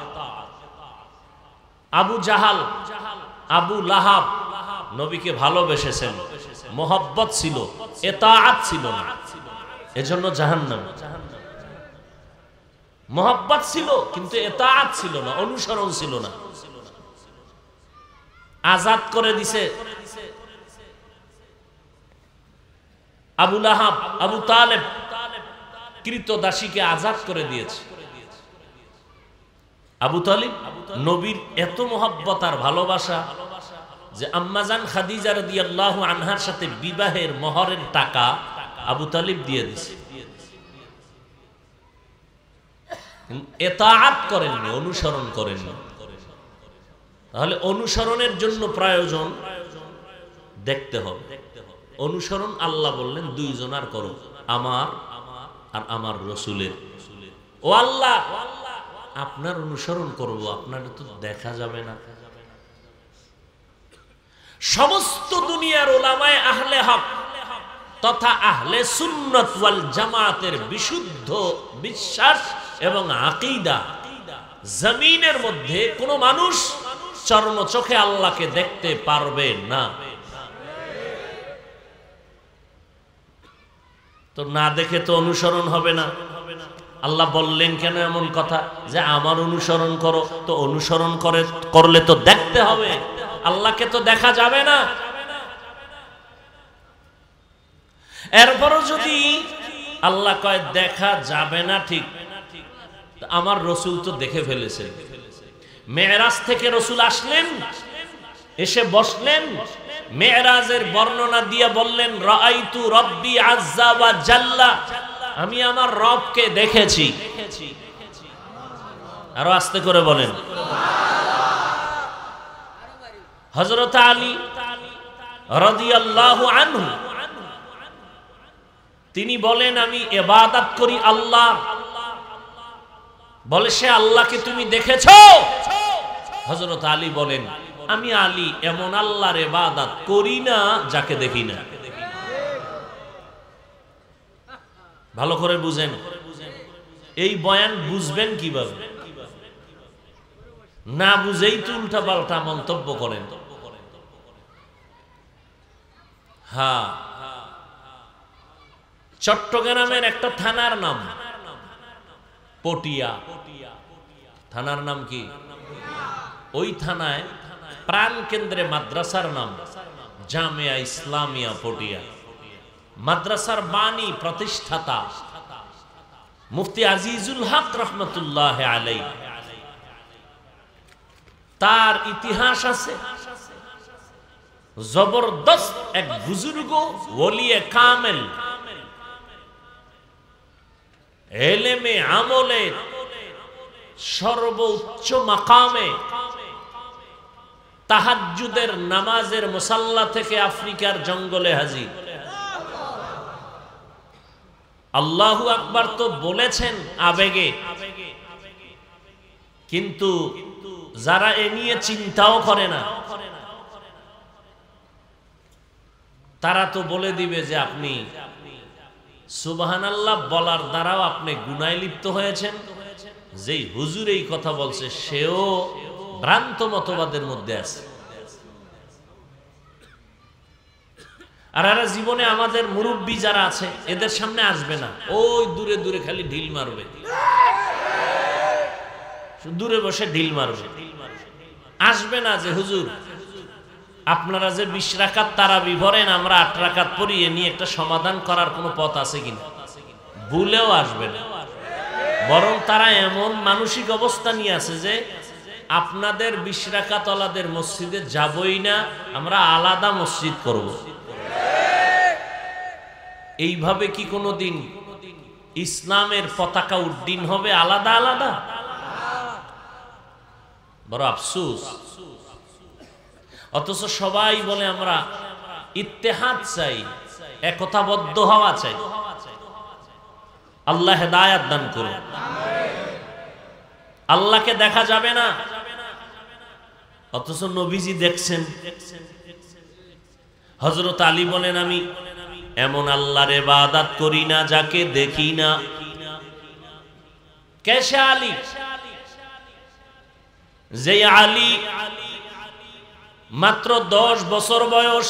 আবু জাহাল, আবু লাহাব নবীকে ভালোবেসেছেন, মোহাব্বত ছিল, এতাআত ছিল না, এজন্য জাহান্নাম। মোহাব্বত ছিল কিন্তু এতাআত ছিল না, অনুসরণ ছিল না। আজাদ করে দিছে আবু লাহাব, আবু তালেব কৃতদাসীকে আজাদ করে দিয়েছে। আবু তালিব নবীর এত মোহাব্বত আর ভালোবাসা যে আম্মাজান খাদিজা রাদিয়াল্লাহু আনহার সাথে বিবাহের মোহরের টাকা আবু তালিব দিয়ে দিয়েছে। এতাআত করেননি, অনুসরণ করেননি। তাহলে অনুসরণের জন্য প্রয়োজন দেখতে হবে। অনুসরণ আল্লাহ বললেন দুইজনার করো, আমার আর আমার রসুলের। ও আল্লাহ, আপনার অনুসরণ করব, আপনার তো দেখা যাবে না। সমস্ত দুনিয়ার উলামায়ে আহলে হক তথা আহলে সুন্নাত ওয়াল জামাতের বিশুদ্ধ বিশ্বাস এবং আকীদা, জমিনের মধ্যে কোনো মানুষ চর্ম চোখে আল্লাহকে দেখতে পারবে না। তো না দেখে তো অনুসরণ হবে না। আল্লাহ বললেন কেন এমন কথা যে আমার অনুসরণ করো? তো অনুসরণ করলে তো দেখতে হবে, আল্লাহকে তো দেখা যাবে না। এরপরও যদি আল্লাহ কয় দেখা যাবে না, ঠিক, আমার রসুল তো দেখে ফেলেছে। মেরাজ থেকে রসুল আসলেন, এসে বসলেন, মেরাজের বর্ণনা দিয়ে বললেন রাআইতু রাব্বি আযজা ওয়া জাল্লা, আমি আমার রবকে দেখেছি। আরো আস্তে করে বলেন। হযরত আলী রাদিয়াল্লাহু আনহু তিনি বলেন আমি ইবাদত করি আল্লাহ। বলে সে আল্লাহকে তুমি দেখেছো? হযরত আলী বলেন আমি আলী এমন আল্লাহর ইবাদত করি না যাকে দেখি না। ভালো করে বুঝেন, এই বয়ান বুঝবেন কিভাবে? না বুঝেই তো উল্টা পাল্টা মন্তব্য করেন। হ্যাঁ, চট্টগ্রামের একটা থানার নাম পটিয়া। থানার নাম কি? ওই থানায় প্রাণ কেন্দ্রে মাদ্রাসার নাম জামিয়া ইসলামিয়া পটিয়া। মাদ্রাসার বাণী প্রতিষ্ঠাতা মুফতি আজিজুল হক রহমতুল্লাহ আলাইহি, তার ইতিহাস আছে। জবরদস্ত এক বুজুর্গ ওলিয়ে কামেল, এলেমে আমলে সর্বোচ্চ মাকামে, তাহাজ্জুদের নামাজের মুসাল্লা থেকে আফ্রিকার জঙ্গলে হাজির। আল্লাহু আকবার তো বলেছেন আবেগে, কিন্তু যারা এ নিয়ে চিন্তাও করে না তারা তো বলে দিবে যে আপনি সুবহানাল্লাহ বলার দ্বারাও আপনি গুনায় লিপ্ত হয়েছেন। যেই হুজুর এই কথা বলছে সেও ভ্রান্ত মতবাদের মধ্যে আছে। আর এরা জীবনে আমাদের মুরব্বী যারা আছে এদের সামনে আসবে না, ওই দূরে দূরে খালি ঢিল মারবে, দূরে বসে ঢিল মারবে, আসবে না যে হুজুর আপনারা যে 20 রাকাত তারাবি পড়েন আমরা 8 রাকাত পড়ি, এ নিয়ে একটা সমাধান করার কোনো পথ আছে কিনা, ভুলেও আসবে না। বরং তারা এমন মানসিক অবস্থা নিয়ে আছে যে আপনাদের 20 রাকাত ওয়ালাদের মসজিদে যাবই না, আমরা আলাদা মসজিদ করব। এইভাবে কি কোনোদিন ইসলামের পতাকা উড্ডীন হবে আলাদা আলাদা? বড় আফসোস। অথচ সবাই বলে আমরা ইত্তেহাদ চাই, একতাবদ্ধ হওয়া চাই। আল্লাহ হেদায়েত দান করুন। আল্লাহকে দেখা যাবে না, অথচ নবীজি দেখছেন। হযরত আলী বলেন আমি এমন আল্লাহর ইবাদত করি না যাকে দেখি না। কেসে আলী? যে আলী মাত্র 10 বছর বয়স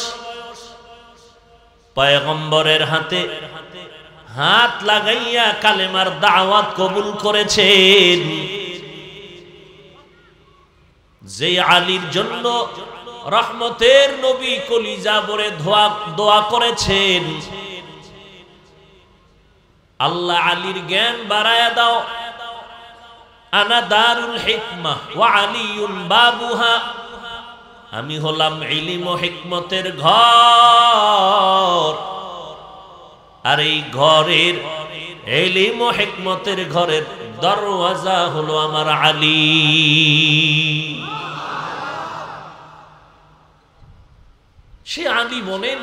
পয়গম্বরের হাতে হাত লাগাইয়া কালেমার দাওয়াত কবুল করেছেন। যে আলীর জন্য রহমতের নবী কলিজা ভরে দোয়া করেছেন, আল্লাহ আলীর জ্ঞান বাড়ায়া দাও। আনা দারুল হিকমা ওয়া আলিয়ুন বাবুহা, আমি হলাম ইলম ও হিকমতের ঘর, আর এই ঘরের ইলম ও হিকমতের ঘরের দরওয়াজা হলো আমার আলী। সে আলী বলেন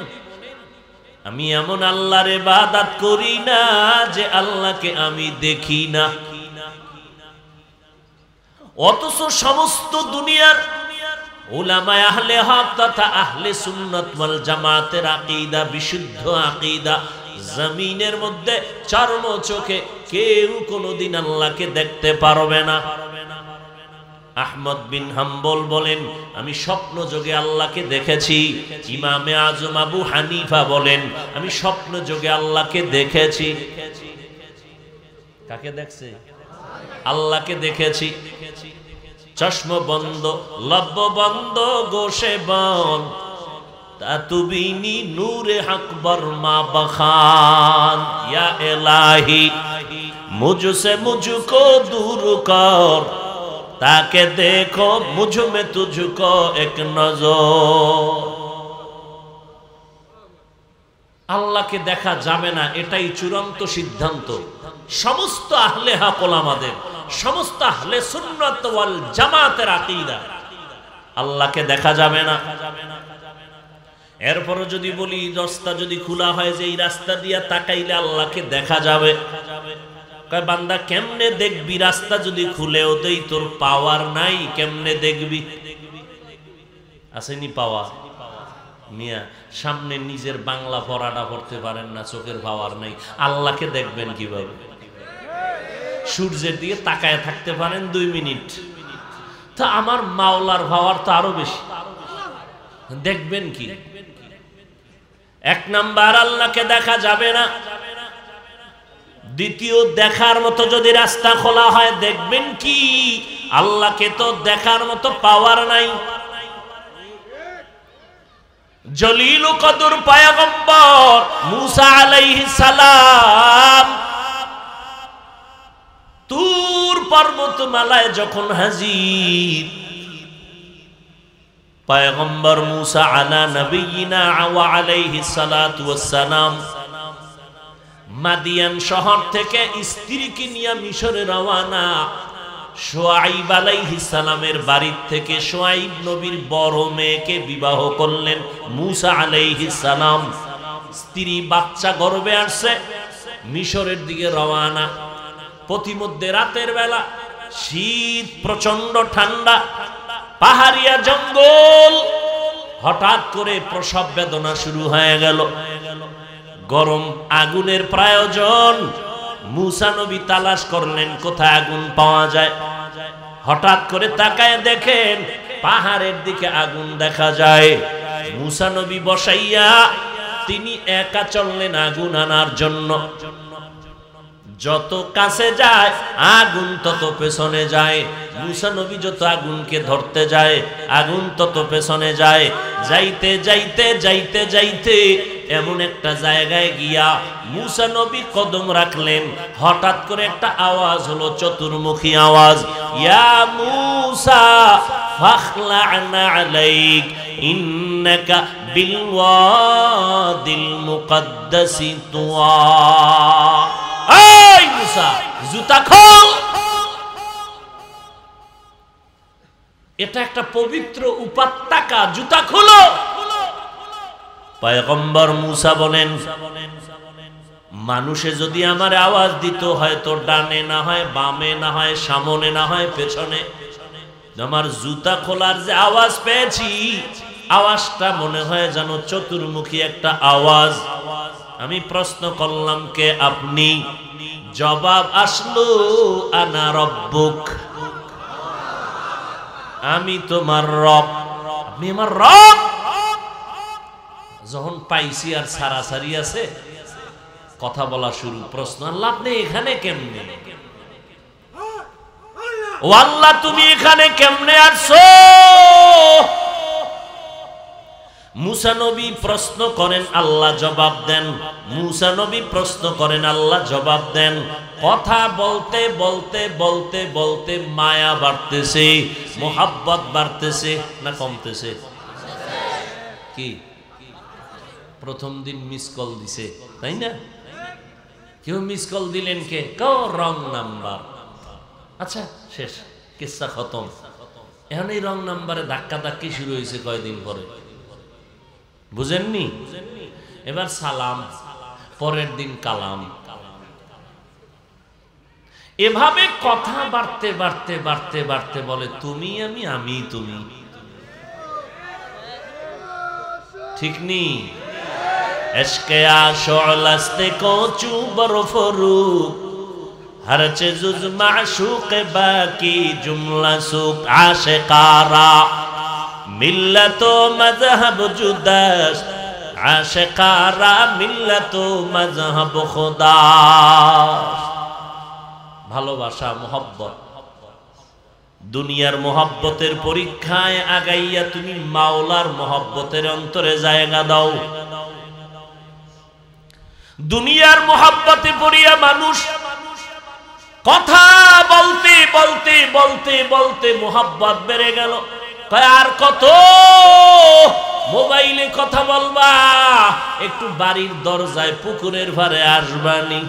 আমি এমন আল্লাহর ইবাদত করি না যে আল্লাহকে আমি দেখি না। অথচ সমস্ত দুনিয়ার উলামা আহলে হক তথা আহলে সুন্নাত ওয়াল জামাতের আকীদা, বিশুদ্ধ আকীদা, জমিনের মধ্যে চর্ম চোখে কেউ কোনোদিন আল্লাহকে দেখতে পারবে না। আহমদ বিন হাম্বল বলেন আমি স্বপ্ন যোগে আল্লাহকে দেখেছি। ইমামে আজম আবু হানিফা বলেন আমি স্বপ্ন যোগে আল্লাহকে দেখেছি। কাকে দেখছে? আল্লাহকে দেখেছি। চশম বন্ধ, লব্ব বন্ধ, গোশে বন্ধ, তাতুবিনি নূরে আকবর মা বখান। ইয়া ইলাহি মুঝসে মুঝকো दूर कर, তাকে দেখো মুঝ মে তুঝকো এক নজর। আল্লাহকে দেখা যাবে না এটাই চূড়ান্ত সিদ্ধান্ত সমস্ত আহলে হক ওলামাদের, সমস্ত আহলে সুন্নাত ওয়াল জামাতের আকীদা। আল্লাহকে দেখা যাবে না। এরপর যদি বলি রাস্তা যদি খোলা হয় যে এই রাস্তা দিয়া তাকাইলে আল্লাহকে দেখা যাবে, কয় বান্দা কেমনে দেখবি? রাস্তা যদি খুলেও দেই তোর পাওয়ার নাই, কেমনে দেখবি? আসেনি পাওয়ার? মিয়া সামনে নিজের বাংলা পড়াটা পড়তে পারেন না, চোখের পাওয়ার নাই, আল্লাহকে দেখবেন কিভাবে? সূর্যের দিকে তাকায় থাকতে পারেন 2 মিনিট, তা আমার মাওলার পাওয়ার তো আরো বেশি, দেখবেন কি? এক নাম্বার আল্লাহকে দেখা যাবে না। দ্বিতীয়, দেখার মতো যদি রাস্তা খোলা হয় দেখবেন কি? আল্লাহকে তো দেখার মতো পাওয়ার নাই। জলিল কদর পয়গম্বর মুসা আলাইহিস সালাম তুর পর্বতমালায় যখন হাজির, পয়গম্বর মুসা আলা নবিয়িনা ওয়া আলাইহিস সালাতু ওয়াস সালাম মাদিয়ান শহর থেকে স্ত্রীকে নিয়ে মিশরে রওয়ানা। শুআইব আলাইহিস সালামের বাড়ি থেকে শুআইব নবীর বড় মেয়েকে বিবাহ করলেন মুসা আলাইহিস সালাম। স্ত্রী বাচ্চা গর্ভে আসছে, মিশরের দিকে রওয়ানা। প্রতিমধ্যে রাতের বেলা, শীত, প্রচন্ড ঠান্ডা, পাহাড়িয়া জঙ্গল, হঠাৎ করে প্রসব বেদনা শুরু হয়ে গেল। গরম আগুনের প্রয়োজন। মুসা নবী তালাশ করলেন কোথায় আগুন পাওয়া যায়। হঠাৎ করে তাকায় দেখেন পাহাড়ের দিকে আগুন দেখা যায়। মুসা নবী বসাইয়া তিনি একা চললেন আগুন আনার জন্য। যত কাছে যায় আগুন তত পেছনে যায়। মুসা নবী যত আগুনকে ধরতে যায় আগুন তত পেছনে যায়। যাইতে যাইতে যাইতে যাইতে এমন একটা জায়গায় গিয়া মুসা নবী কদম রাখলেন। হঠাৎ করে একটা আওয়াজ হলো, চতুর্মুখী আওয়াজ, ইয়া মুসা ফাখলা'না আলাইক ইন্নাকা বিল ওয়াদিল মুকদ্দাসি তুয়া। এই মুসা, জুতা খোল। এটা একটা পবিত্র উপত্যকা, জুতা খোলো। পয়গম্বর মুসা বলেন, মানুষে যদি আমার আওয়াজ দিত, হয়তো ডানে না হয় বামে না হয় সামনে না হয় পেছনে, আমার জুতা খোলার যে আওয়াজ পেয়েছি, আওয়াজটা মনে হয় যেন চতুর্মুখী একটা আওয়াজ। আমি প্রশ্ন করলাম, কে আপনি? জবাব আসলো, আনা রব্বুক, আমি তোমার রব। আপনি আমার রব? যখন পাইছি আর সারাসারি আছে, কথা বলা শুরু। প্রশ্ন, আল্লাহ আপনি এখানে কেমনে? ও আল্লাহ তুমি এখানে কেমনে আসছো? মুসা নবী প্রশ্ন করেন, আল্লাহ জবাব দেন। মুসা নবী প্রশ্ন করেন, আল্লাহ জবাব দেন। কথা বলতে বলতে বলতে বলতে মায়া বাড়তেছে, মোহাব্বত বাড়তেছে না কমতেছে? কি প্রথম দিন মিস কল দিছে, তাই না? কেউ মিস কল দিলেন, কে? কেউ রং নাম্বার। আচ্ছা, শেষ, কিস্সা খতম। এখন এই রং নাম্বারে ধাক্কা ধাক্কি শুরু হয়েছে কয়দিন পরে, বুঝেননি? এবার সালাম, পরের দিন কালাম। এভাবে কথা বাড়তে বাড়তে বাড়তে বাড়তে বলে তুমি আমি, আমি তুমি। ঠিক নি? এশকে আশোলাস্তে কচু বরফরু हर चीज़ माशूक बाकी जुमला सूक आशिकारा मिल्लतो मजहब जुदास आशिकारा मिल्लतो मजहब खुदा ভালোবাসা মোহব্বত দুনিয়ার মোহব্বতের পরীক্ষায় আগাইয়া তুমি মাওলার মোহব্বতের অন্তরে জায়গা দাও দুনিয়ার মোহব্বতে পড়িয়া মানুষ কথা বলতে বলতে বলতে বলতে মোহব্বত বেড়ে গেল আর কত মোবাইলে কথা বলবা একটু বাড়ির দরজায় পুকুরের ধারে আসবানি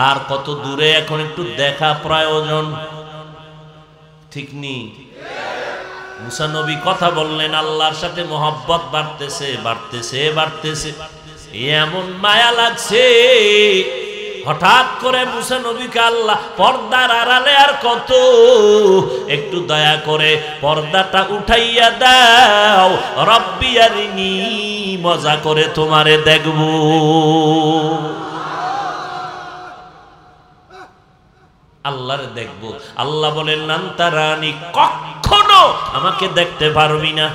আর কত দূরে এখন একটু দেখা প্রয়োজন ঠিক নি মুসা নবী কথা বললেন আল্লাহর সাথে মোহব্বত বাড়তেছে বাড়তেছে বাড়তেছে এমন মায়া লাগছে হঠাৎ করে মুসা নবীকে আল্লাহ পর্দার আড়ালে আর কত একটু দয়া করে পর্দাটা উঠাইয়া দাও রব্বি আরিনি মজা করে তোমারে দেখব আল্লাহরে দেখব আল্লাহ বলেন নান্তারানি কখনো আমাকে দেখতে পারবি না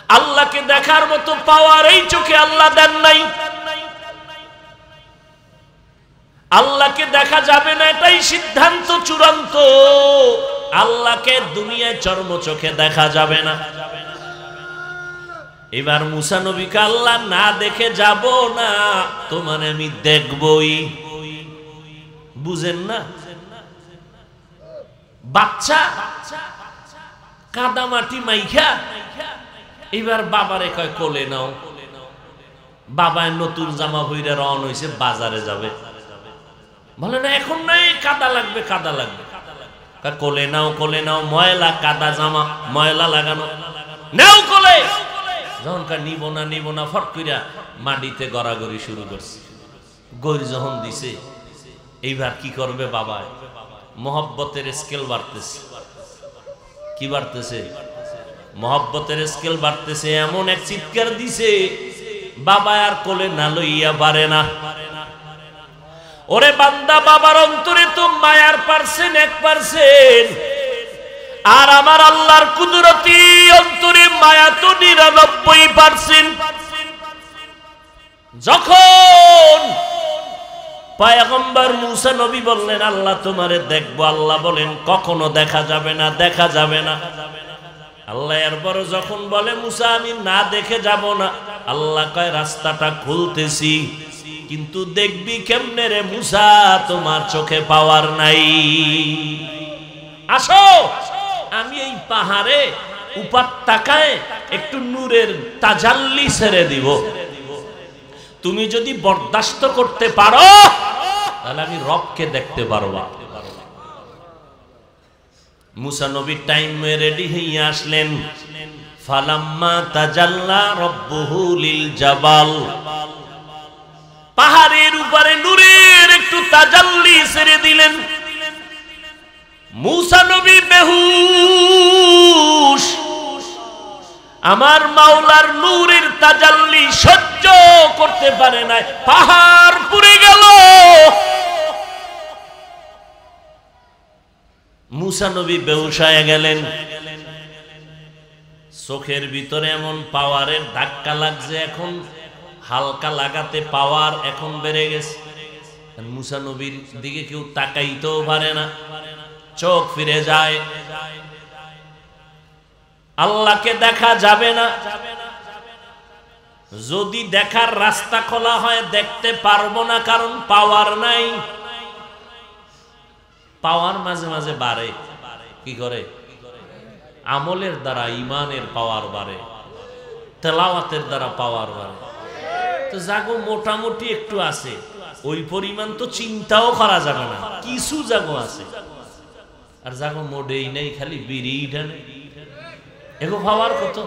আল্লাহকে দেখার মতো পাওয়ার এই চোখে আল্লাহ দেন নাই আল্লাহকে দেখা যাবে না এটাই সিদ্ধান্ত চূড়ান্ত আল্লাহকে দুনিয়ায় চর্ম চোখে দেখা যাবে না এবার মুসা নবীকে আল্লাহ না দেখে যাব না তোমার আমি দেখবই বুঝেন না বাচ্চা কাদা মাটি মাইখা এবার বাবারে কয় কোলে নাও বাবায় নতুন জামা পইরা রওনা হইছে বাজারে যাবে বলে না এখন নাই কাদা লাগবে কোলে নাও ময়লা কাদা জামা ময়লা লাগানো নাও কোলে যখন নিব না ফট কইরা মাটিতে গড়াগড়ি শুরু করছে গড়ি যখন দিছে এইবার কি করবে বাবা মোহব্বতের স্কেল বাড়তেছে কি বাড়তেছে মোহব্বতের স্কেল বাড়তেছে এমন এক চিৎকার দিছে বাবা আর কোলে না লইয়া পারে না ওরে বান্দা বাবার অন্তরে তো মায়ার পারছেন 1% আর আমার আল্লাহর কুদরতি অন্তরে মায়া তো 99%। যখন পয়গম্বর মুসা নবী বললেন আল্লাহ তোমারে দেখবো আল্লাহ বলেন কখনো দেখা যাবে না আল্লাহ এরপর যখন বলে মুসা আমি না দেখে যাব না আল্লাহ কয় রাস্তাটা খুলতেছি কিন্তু দেখবি কেমনে রে মুসা তোমার চোখে পাওয়ার নাই আসো আমি এই পাহাড়ে উপত্যকায় একটু নূরের তাজাল্লি ছেড়ে দিব তুমি যদি বরদাস্ত করতে পারো তাহলে আমি রবকে দেখতে পারবা মুসা নবী টাইমে রেডি হইয়া আসলেন ফালাম্মা তাজাল্লা রব্বুহু লিল জাবাল পাহাড়ের উপরে নূরের একটু তাজাল্লি ছেড়ে দিলেন মুসা নবী বেহুশ আমার মাওলার নূরের তাজাল্লি সহ্য করতে পারে না পাহাড় পুড়ে গেল মুসা নবী বেহুশ হয়ে গেলেন চোখের ভিতরে এমন পাওয়ারের ধাক্কা লাগছে এখন হালকা লাগাতে পাওয়ার এখন বেড়ে গেছে মুসা নবীর দিকে কেউ তাকাইতেও পারে না চোখ ফিরে যায় আল্লাহকে দেখা যাবে না যদি দেখার রাস্তা খোলা হয় দেখতে পারবো না কারণ পাওয়ার নাই পাওয়ার মাঝে মাঝে বাড়ে কি করে আমলের দ্বারা ইমানের পাওয়ার বাড়ে তেলাওয়াতের দ্বারা পাওয়ার বাড়ে তো জাগো মোটামুটি একটু আছে ওই পরিমাণ তো চিন্তাও করা যাবে না কিছু জাগো আছে আর জাগো মোডেই নেই খালি বিড়ি ঢানে এগো ভাবার কত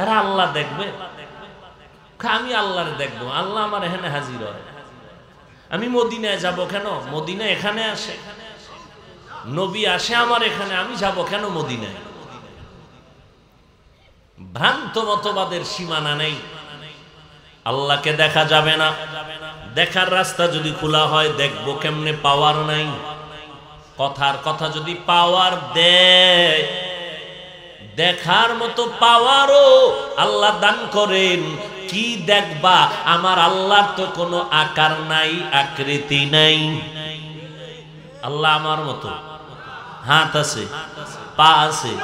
এরা আল্লাহ দেখবে আমি আল্লাহর দেখবো আল্লাহ আমার এখানে হাজির হয় আমি মদিনায় যাব কেন মদিনা এখানে আসে নবী আসে আমার এখানে আমি যাব কেন মদিনায় ভ্রান্ত মতবাদের সীমানা নেই আল্লাহকে দেখা যাবে না দেখার রাস্তা যদি খোলা হয় দেখবো কেমনে পাওয়ার নাই। কথার কথা যদি পাওয়ার দেয়, দেখার মতো পাওয়ারও আল্লাহ দান করেন, কি দেখবা? আমার আল্লাহর তো কোনো আকার নাই, আকৃতি নাই। আল্লাহ আমার মতো হাত আছে, পা আছে,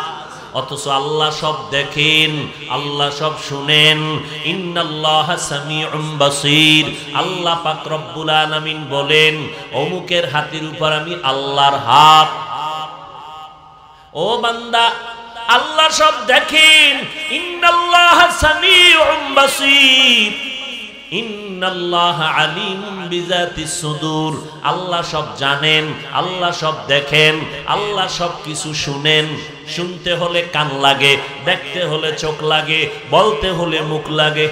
অথচ আল্লাহ সব দেখেন, আল্লাহ সব শুনেন। ইন্নাল্লাহা সামিউম বাসীর। আল্লাহ পাক রব্বুল আলামিন বলেন, অমুকের হাতের উপর আমি আল্লাহর হাত। ও বান্দা, আল্লাহ সব দেখেন। ইন্নাল্লাহা সামিউম বাসীর, ইন্নাল্লাহা আলিমুম বিযাতিস সুদূর। আল্লাহ সব জানেন, আল্লাহ সব দেখেন, আল্লাহ সব কিছু শুনেন। শুনতে হলে কান লাগে, দেখতে হলে চোখ লাগে, বলতে হলে মুখ লাগে।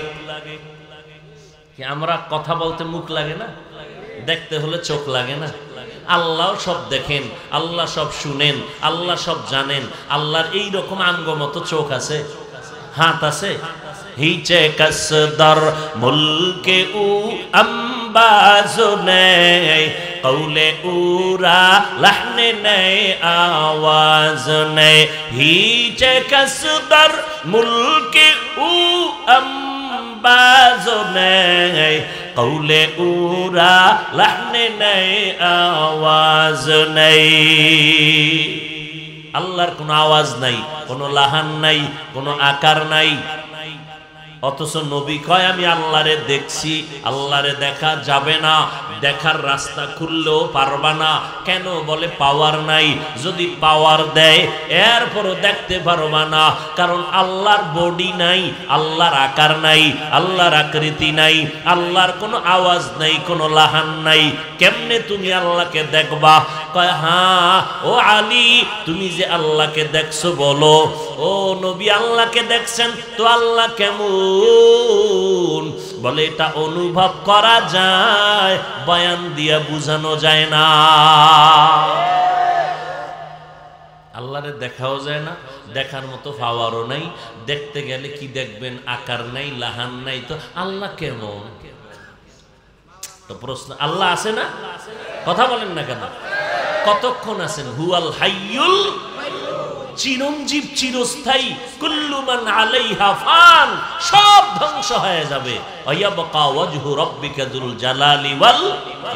কি আমরা কথা বলতে মুখ লাগে না? দেখতে হলে চোখ লাগে না? আল্লাহ সব দেখেন, আল্লাহ সব শুনেন, আল্লাহ সব জানেন। আল্লাহর এই রকম আঙ্গমত চোখ আছে, হাত আছে। হিচে কসদর মুলকে উ আম্বাজো নেই, কৌলে উরা লহনে নেই, আওয়াজ নেই। হিচে কসদর মুলকে উ আম্বাজো নেই, কৌলে উরা লহনে নেই, আওয়াজ নেই। আল্লাহর কোনো আওয়াজ নাই, কোনো লাহান নাই, কোনো আকার নাই। অথচ নবী কয় আমি আল্লাহরে দেখছি। আল্লাহরে দেখা যাবে না, দেখার রাস্তা খুললেও পারবা না। কেন? বলে পাওয়ার নাই। যদি পাওয়ার দেয় এরপরও দেখতে পারবা না, কারণ আল্লাহর বডি নাই, আল্লাহর আকার নাই, আল্লাহর আকৃতি নাই, আল্লাহর কোনো আওয়াজ নাই, কোনো লাহান নাই। কেমনে তুমি আল্লাহকে দেখবা? কয় হ্যাঁ ও আলী, তুমি যে আল্লাহকে দেখছো বলো। ও নবী আল্লাহকে দেখছেন তো আল্লাহ কেমন? বলে এটা অনুভব করা যায়, বয়ান দিয়া বুঝানো যায় না। আল্লাহরে দেখাও যায় না, দেখার মতো পাওয়ারও নাই। দেখতে গেলে কি দেখবেন? আকার নাই, লাহান নাই। তো আল্লাহ কেমন? তো প্রশ্ন, আল্লাহ আছে না? কথা বলেন না কেন? কতক্ষণ আছেন? হুয়াল হাইয়ুল, চিরঞ্জীব, চিরস্থায়ী। কুল্লু মান আলাইহা ফান, সব ধ্বংস হয়ে যাবে। ওয়ায়াবকা ওয়াজহু রাব্বিকা যুল জালালি ওয়াল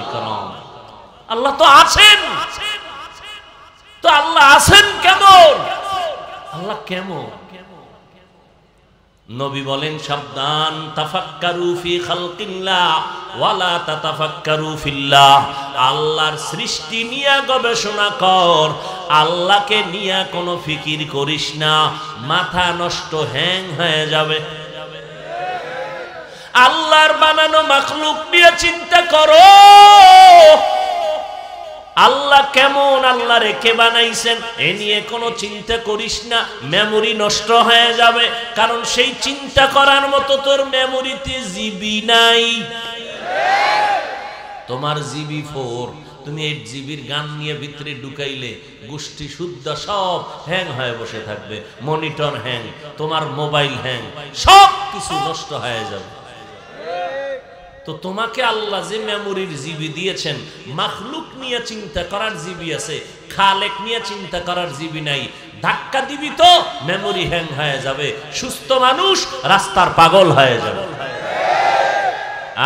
ইকরাম। আল্লাহ তো আছেন। তো আল্লাহ আছেন কেমন? আল্লাহ কেমন? নবী বলেন সাবধান, তাফাক্কারু ফি খালকিল্লাহ ওয়ালা তাতাফাক্কারু ফিল্লাহ। আল্লাহর সৃষ্টি নিয়ে গবেষণা কর, আল্লাহকে নিয়ে কোনো ফিকির করিস না, মাথা নষ্ট, হ্যাং হয়ে যাবে। আল্লাহর বানানো মাখলুক নিয়ে চিন্তা করো। আল্লাহ কেমন, আল্লাহ রেখে বানাইছেন, এ নিয়ে কোনো চিন্তা করিস না, মেমোরি নষ্ট হয়ে যাবে। কারণ সেই চিন্তা করার মতো তোর মেমোরিতে জিবি নাই। তোমার জিবি 4, তুমি 8 জিবির গান নিয়ে ভিতরে ঢুকাইলে গোষ্ঠী শুদ্ধ সব হ্যাং হয়ে বসে থাকবে। মনিটর হ্যাং, তোমার মোবাইল হ্যাং, সব কিছু নষ্ট হয়ে যাবে। তো তোমাকে আল্লাহ যে মেমোরির জিবি দিয়েছেন, মাখলুক নিয়ে চিন্তা করার জিবি আছে, খালেক নিয়ে চিন্তা করার জিবি নাই। ধাক্কা দিবি তো মেমোরি হ্যাং হয়ে যাবে। সুস্থ মানুষ রাস্তার পাগল হয়ে যাবে।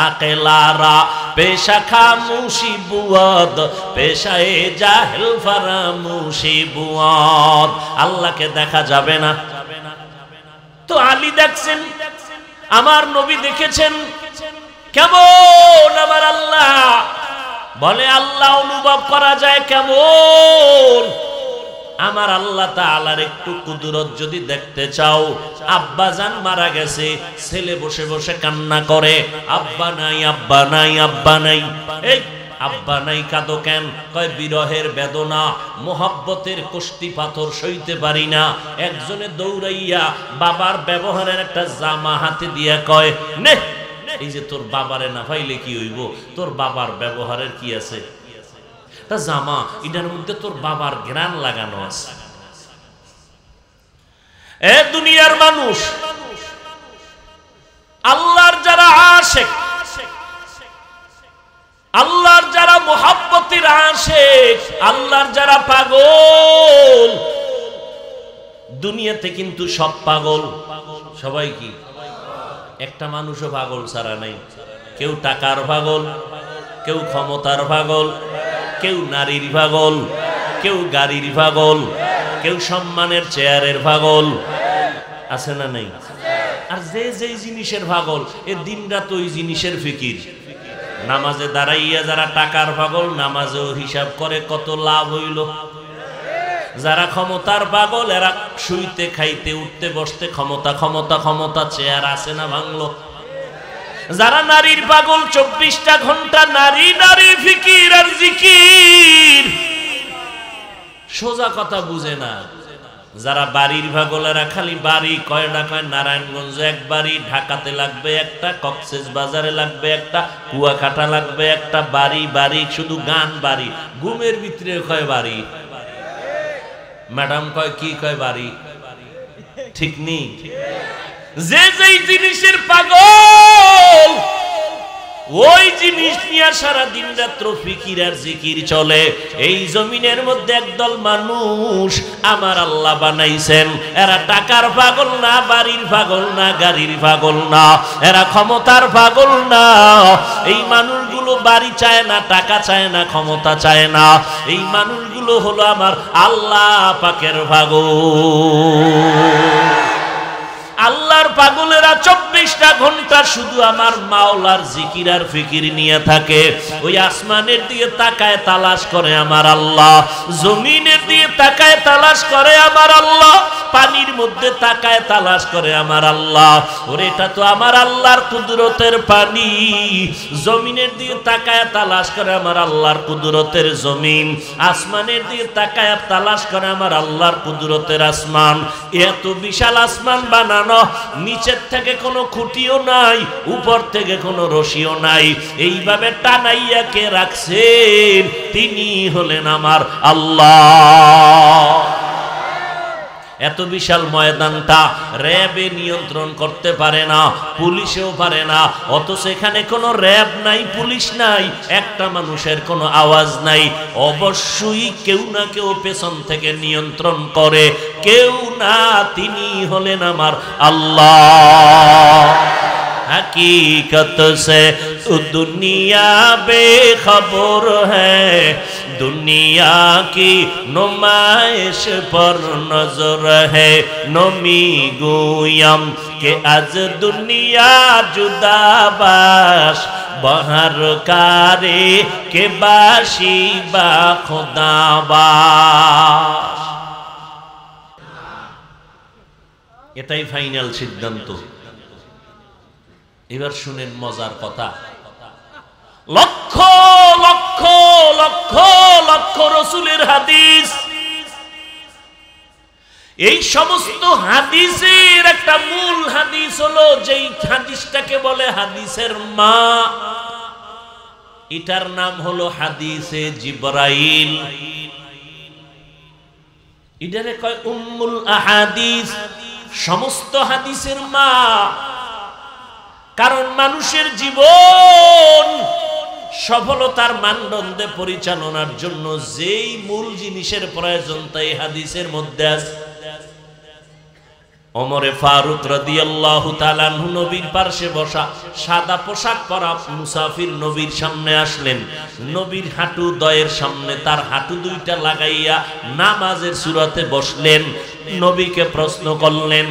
আকেলারা পেশা খামুশি বুয়াদ, পেশায়ে জাহেল ফারামুশি বুয়াদ। আল্লাহকে দেখা যাবে না। তো আলী দেখছেন, আমার নবী দেখেছেন কেমন আমার আল্লাহ। বলে আল্লাহ অনুভব করা যায় কেমন? আমার আল্লাহ তাআলার একটু কুদরত যদি দেখতে চাও, আব্বা জান মারা গেছে, ছেলে বসে বসে কান্না করে, আব্বা নাই, আব্বা নাই, আব্বা নাই। এই আব্বা নাই কাঁদো কেন? কয় বিরহের বেদনা, মোহাব্বতের কষ্টি পাথর সইতে পারি না। একজনে দৌড়াইয়া বাবার ব্যবহারের একটা জামা হাতে দিয়া কয়, নে এই যে তোর বাবারে না পাইলে কি হইব? তোর বাবার ব্যবহারের কি আছে? তা জামা, এটার মধ্যে তোর বাবার ঘ্রাণ লাগানো আছে। এ দুনিয়ার মানুষ, আল্লাহর যারা আশিক, মোহাব্বতের আশিক, আল্লাহর যারা পাগল, দুনিয়াতে কিন্তু সব পাগল। সবাই কি? একটা মানুষও পাগল ছাড়া নাই। কেউ টাকার পাগল, কেউ ক্ষমতার পাগল, কেউ নারীর পাগল, কেউ গাড়ির পাগল, কেউ সম্মানের চেয়ারের পাগল। আছে না নাই? আর যে যে জিনিসের পাগল, এ দিনরাত ওই জিনিসের ফিকির। নামাজে দাঁড়াইয়া যারা টাকার পাগল, নামাজেও হিসাব করে কত লাভ হইল। যারা ক্ষমতার পাগল, এরা শুইতে খাইতে উঠতে বসতে ক্ষমতা ক্ষমতা ক্ষমতা, চেয়ার আছে না ভাঙলো। যারা নারীর পাগল, 24টা ঘন্টা নারী নারী ফিকির আর জিকির, সোজা কথা বুঝে না। যারা বাড়ির পাগল, এরা খালি বাড়ি, কয়টা কয় নারায়ণগঞ্জ এক বাড়ি, ঢাকাতে লাগবে একটা, কক্সেস বাজারে লাগবে একটা, কুয়াকাটা লাগবে একটা, বাড়ি বাড়ি, শুধু গান বাড়ি। ঘুমের ভিতরে কয় বাড়ি, ম্যাডাম কয় কি কয় বাড়ি, ঠিক নেই। যে যেই জিনিসের পাগল, ওই জিনিস নিয়ে সারা দিন রাত্র ফিকির আর জিকির চলে। এই জমিনের মধ্যে একদল মানুষ আমার আল্লাহ বানাইছেন, এরা টাকার পাগল না, বাড়ির পাগল না, গাড়ির পাগল না, এরা ক্ষমতার পাগল না। এই মানুষগুলো বাড়ি চায় না, টাকা চায় না, ক্ষমতা চায় না। এই মানুষগুলো হলো আমার আল্লাহ পাকের পাগল। আল্লাহর পাগলেরা 24টা ঘন্টা শুধু আমার মাওলার জিকির আর ফিকির নিয়ে থাকে। ওই আসমানের দিকে তাকায় তালাশ করে আমার আল্লাহ, জমিনের দিকে তাকায় তালাশ করে আমার আল্লাহ, পানির মধ্যে তাকায় তালাশ করে আমার আল্লাহ। ওরে এটা তো আমার আল্লাহর কুদরতের পানি। জমিনের দিকে তাকায় তালাশ করে আমার আল্লাহর কুদরতের জমিন, আসমানের দিকে তাকায় তালাশ করে আমার আল্লাহর কুদরতের আসমান। এত বিশাল আসমান বানানো, নিচের থেকে কোনো খুঁটিও নাই, উপর থেকে কোনো রশিও নাই, এইভাবে টানাইয়া কে রাখছেন? তিনি হলেন আমার আল্লাহ। এত বিশাল ময়দানটা র্যাবে নিয়ন্ত্রণ করতে পারে না, পুলিশেও পারে না। অথচ এখানে কোনো র্যাব নাই, পুলিশ নাই, একটা মানুষের কোনো আওয়াজ নাই। অবশ্যই কেউ না কেউ পেছন থেকে নিয়ন্ত্রণ করে, কেউ না, তিনি হলেন আমার আল্লাহ। हकीकत से तो दुनिया बेखबर है, दुनिया की नुमाइश पर नजर है। नमी गोयम के आज दुनिया जुदाबाश, बहर कारे के बाशी बा खुदाबाश। এটাই ফাইনাল সিদ্ধান্ত। এবার শুনেন মজার কথা। লক্ষ লক্ষ লক্ষ লক্ষ রাসূলের হাদিস, এই সমস্ত হাদিসের একটা মূল হাদিস হলো, যেই হাদিসটাকে বলে হাদিসের মা, এটার নাম হলো হাদিসে জিবরাইল। এটারে কয় উম্মুল আহাদিস, সমস্ত হাদিসের মা। কারণ মানুষের জীবন সফলতার মানদণ্ডে পরিচালনার জন্য যেই মূল জিনিসের প্রয়োজন তাই হাদিসের মধ্যে আছে। ওমরে ফারুক রাদিয়াল্লাহু তাআলা আনহু নবীর পাশে বসা, সাদা পোশাক পরা মুসাফির নবীর সামনে আসলেন। নবীর হাঁটু দয়ের সামনে তার হাঁটু দুইটা লাগাইয়া নামাজের সূরাতে বসলেন। নবীকে প্রশ্ন করলেন,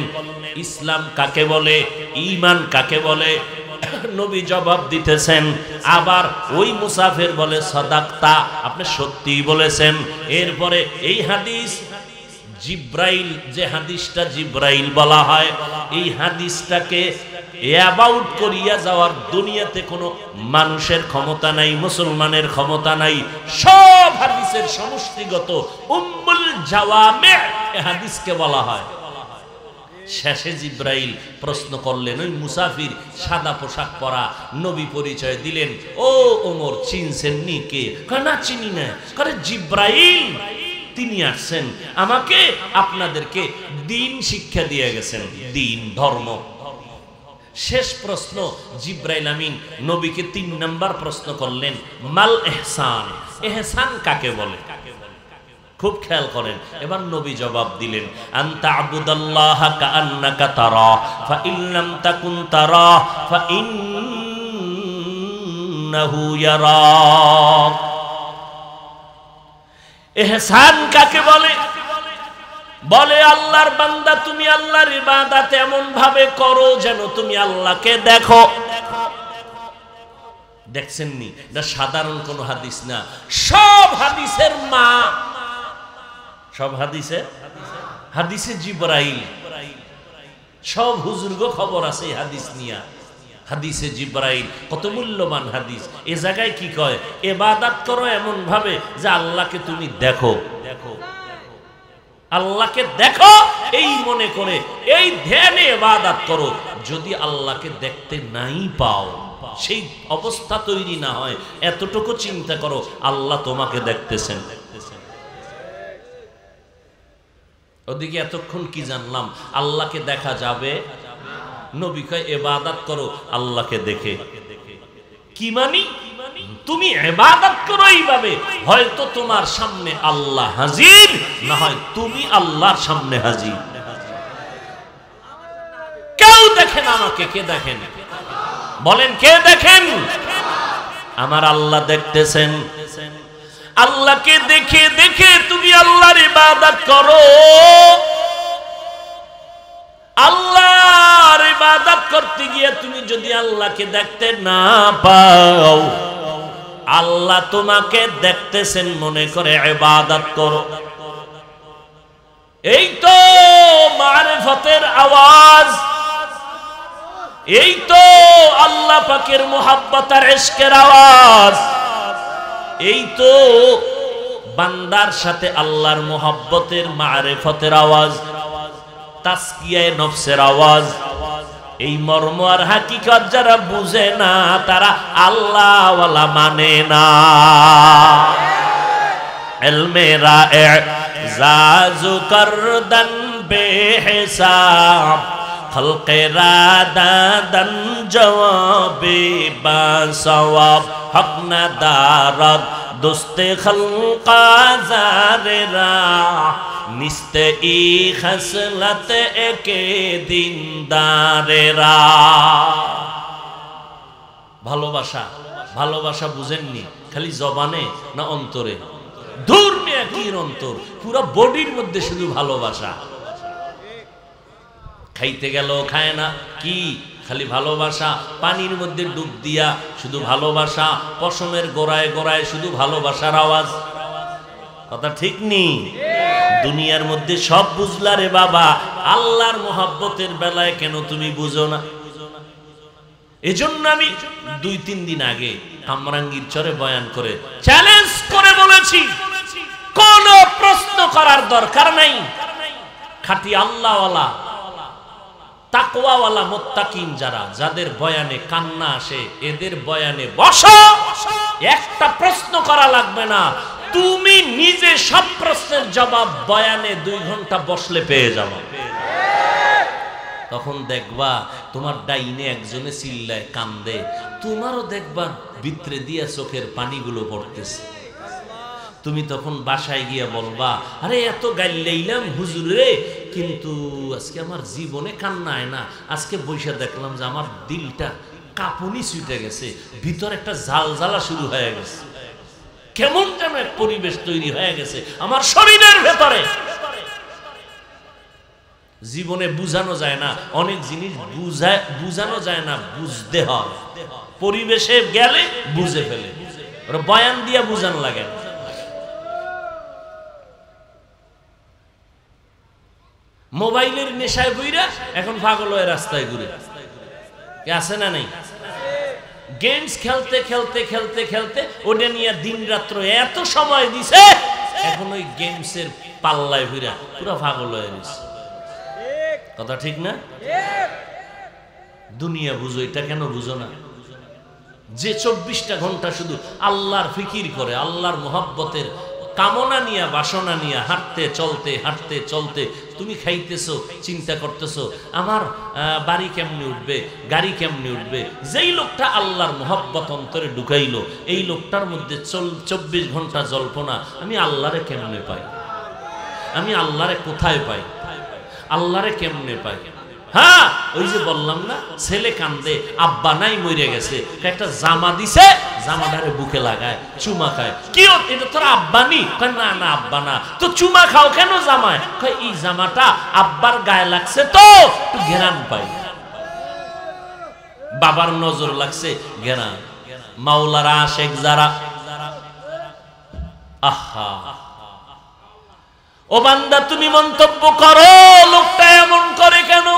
ইসলাম কাকে বলে, ঈমান কাকে বলে? নবী জবাব দিতেছেন। আবার ওই মুসাফির বলে, সাদাকতা, আপনি সত্যিই বলেছেন। এরপরে এই হাদিস জিব্রাইল, যে হাদিসটা জিব্রাইল বলা হয়, এই হাদিসটাকে অ্যাবাউট করিয়া যাওয়ার দুনিয়াতে কোনো মানুষের ক্ষমতা নাই, মুসলমানের ক্ষমতা নাই। সব হাদিসের সমষ্টিগত উম্মুল জাওয়ামি হাদিসকে বলা হয়। শেষে জিব্রাইল প্রশ্ন করলেন, ওই মুসাফির সাদা পোশাক পরা নবী পরিচয় দিলেন, ও ওমর চিনছেন নি? কে? না চিনি না। কারণ জিব্রাইল তিনি আসছেন আমাকে আপনাদেরকে দিন শিক্ষা দিয়ে গেছেন, দিন ধর্ম। শেষ প্রশ্ন জিব্রাইল আমিন নবীকে ৩ নাম্বার প্রশ্ন করলেন, মাল ইহসান, ইহসান কাকে বলে? খুব খেয়াল করেন। এবার নবী জবাব দিলেন, আনতা আবুদাল্লাহা কাআন্নাকা তারা ফা ইন লাম তাকুন তারা ফা ইন্নাহু ইয়ারাক। ইহসান কাকে বলে? বলে আল্লাহর বান্দা তুমি আল্লাহর ইবাদত এমন ভাবে করো যেন তুমি আল্লাহকে দেখো। দেখছেননি? এটা সাধারণ কোন হাদিস না, সব হাদিসের মা, সব হাদিসে জিবরাইল, সব হুজুরগো খবর আছে হাদিস নিয়া। হাদিসে জিবরাইল কত মূল্যবান হাদিস। এ জায়গায় কি কয়? ইবাদত করো এমন ভাবে যে আল্লাহকে তুমি দেখো, আল্লাহকে দেখো এই মনে করে, এই ধ্যানে ইবাদত করো। যদি আল্লাহকে দেখতে নাই পাও, সেই অবস্থা তৈরি না হয়, এতটুকু চিন্তা করো আল্লাহ তোমাকে দেখতেছেন। ওদিকে এতক্ষণ কি জানলাম? আল্লাহকে দেখা যাবে। নবী কয় ইবাদত করো আল্লাহকে দেখে। কি মানি? তুমি ইবাদত করো এইভাবে, হয়তো তোমার সামনে আল্লাহ হাজির, না হয় তুমি আল্লাহর সামনে হাজির। কেউ দেখেন আমাকে, কে দেখেন? বলেন কে দেখেন? আমার আল্লাহ দেখতেছেন। আল্লাহকে দেখে দেখে তুমি আল্লাহর ইবাদত করো। আল্লাহর ইবাদত করতে গিয়ে তুমি যদি আল্লাহকে দেখতে না পাও, আল্লাহ তোমাকে দেখতেছেন মনে করে ইবাদত করো। এই তো মারিফতের আওয়াজ, এই তো আল্লাহ পাকের মুহাব্বত আর ইশকের আওয়াজ, এই তো বান্দার সাথে আল্লাহর মুহাব্বতের মারিফতের আওয়াজ, তাসকিয়ায়ে নফসের আওয়াজ। এই মর্ম আর হাকিকত যারা বুঝে না তারা আল্লাহ ওয়ালা মানে না। ইলমে রায়ে জাজু করদন বেহিসাব, খলকে রাদাদন জওয়াবে বাসওয়াব, হক না দারদ দোস্তে খলকা জারেরা, নিস্তে ই খসলত একে দিনদারেরা। ভালোবাসা, ভালোবাসা বুঝেননি? খালি জবানে না অন্তরে? দূর মিয়া কি অন্তর, পুরো বডির মধ্যে শুধু ভালোবাসা। খাইতে গেল খায় না, কি খালি ভালোবাসা। পানির মধ্যে ডুব দিয়া শুধু ভালোবাসা। পশমের গোড়ায় গোড়ায় শুধু ভালোবাসার আওয়াজ। কথা ঠিক নেই? দুনিয়ার মধ্যে সব বুঝলা রে বাবা, আল্লাহর মোহাব্বতের বেলায় কেন তুমি বুঝো না? এজন্য আমি 2-3 দিন আগে কামরাঙ্গীর চরে বয়ান করে চ্যালেঞ্জ করে বলেছি, কোন প্রশ্ন করার দরকার নাই। খাঁটি আল্লাহওয়ালা, তাকওয়াওয়ালা মুত্তাকিন যারা, যাদের বয়ানে কান্না আসে, এদের বয়ানে বসো। একটা প্রশ্ন করা লাগবে না, তুমি নিজে সব প্রশ্নের জবাব বয়ানে 2 ঘন্টা বসলে পেয়ে যাবে। তখন দেখবা তোমার ডাইনে একজনে চিল্লায় কান্দে, তোমারও দেখবা ভিতরে দিয়া চোখের পানিগুলো পড়তেছে। তুমি তখন বাসায় গিয়া বলবা, আরে এত গাইলাইলাম হুজুরে, কিন্তু আজকে আমার জীবনে কান্নায় না। আজকে বৈশা দেখলাম যে আমার দিলটা কাঁপুনি ছুটে গেছে, ভিতর একটা ঝালঝালা শুরু হয়ে গেছে, কেমন যেন এক পরিবেশ তৈরি হয়ে গেছে আমার শরীরের ভেতরে। জীবনে বুঝানো যায় না, অনেক জিনিস বুঝানো যায় না, বুঝতে হয়। পরিবেশে গেলে বুঝে ফেলে, ওরা বয়ান দিয়া বুঝানো লাগে। মোবাইলের নেশায় বইরা এখন পাগল হয়ে রাস্তায় ঘুরে, কে আছে না নেই? গেমস খেলতে খেলতে খেলতে খেলতে ওটা নিয়ে দিন রাত্র এত সময় দিছে, এখন ওই গেমসের পাল্লায় ঘুরা পুরো পাগল হয়ে গেছে। কথা ঠিক না? দুনিয়া বুঝো, এটা কেন বুঝো না? যে 24টা ঘন্টা শুধু আল্লাহর ফিকির করে, আল্লাহর মোহাব্বতের কামনা নিয়ে, বাসনা নিয়ে হাঁটতে চলতে তুমি খাইতেছো, চিন্তা করতেছো আমার বাড়ি কেমনে উঠবে, গাড়ি কেমনে উঠবে। যেই লোকটা আল্লাহর মোহাব্বত অন্তরে ঢুকাইলো, এই লোকটার মধ্যে 24 ঘন্টা জল্পনা, আমি আল্লাহরে কেমনে পাই, আমি আল্লাহরে কোথায় পাই, আল্লাহরে কেমনে পাই। হ্যাঁ, ওই যে বললাম না, ছেলে কান্দে, আব্বা নাই মরে গেছে, একটা জামা দিছে, জামাটারে বুকে লাগায়, চুমা খায়। কি এটা তোর আব্বা নি? না না আব্বা না। তো চুমা খাও কেন জামায়? এই জামাটা আব্বার গায়ে লাগছে তো একটু ঘেরান পাই। বাবার নজর লাগছে, ঘেরান। মাওলারা আশেক যারা, আহা, ও বান্দা তুমি মন্তব্য করো লোকটা এমন করে কেন,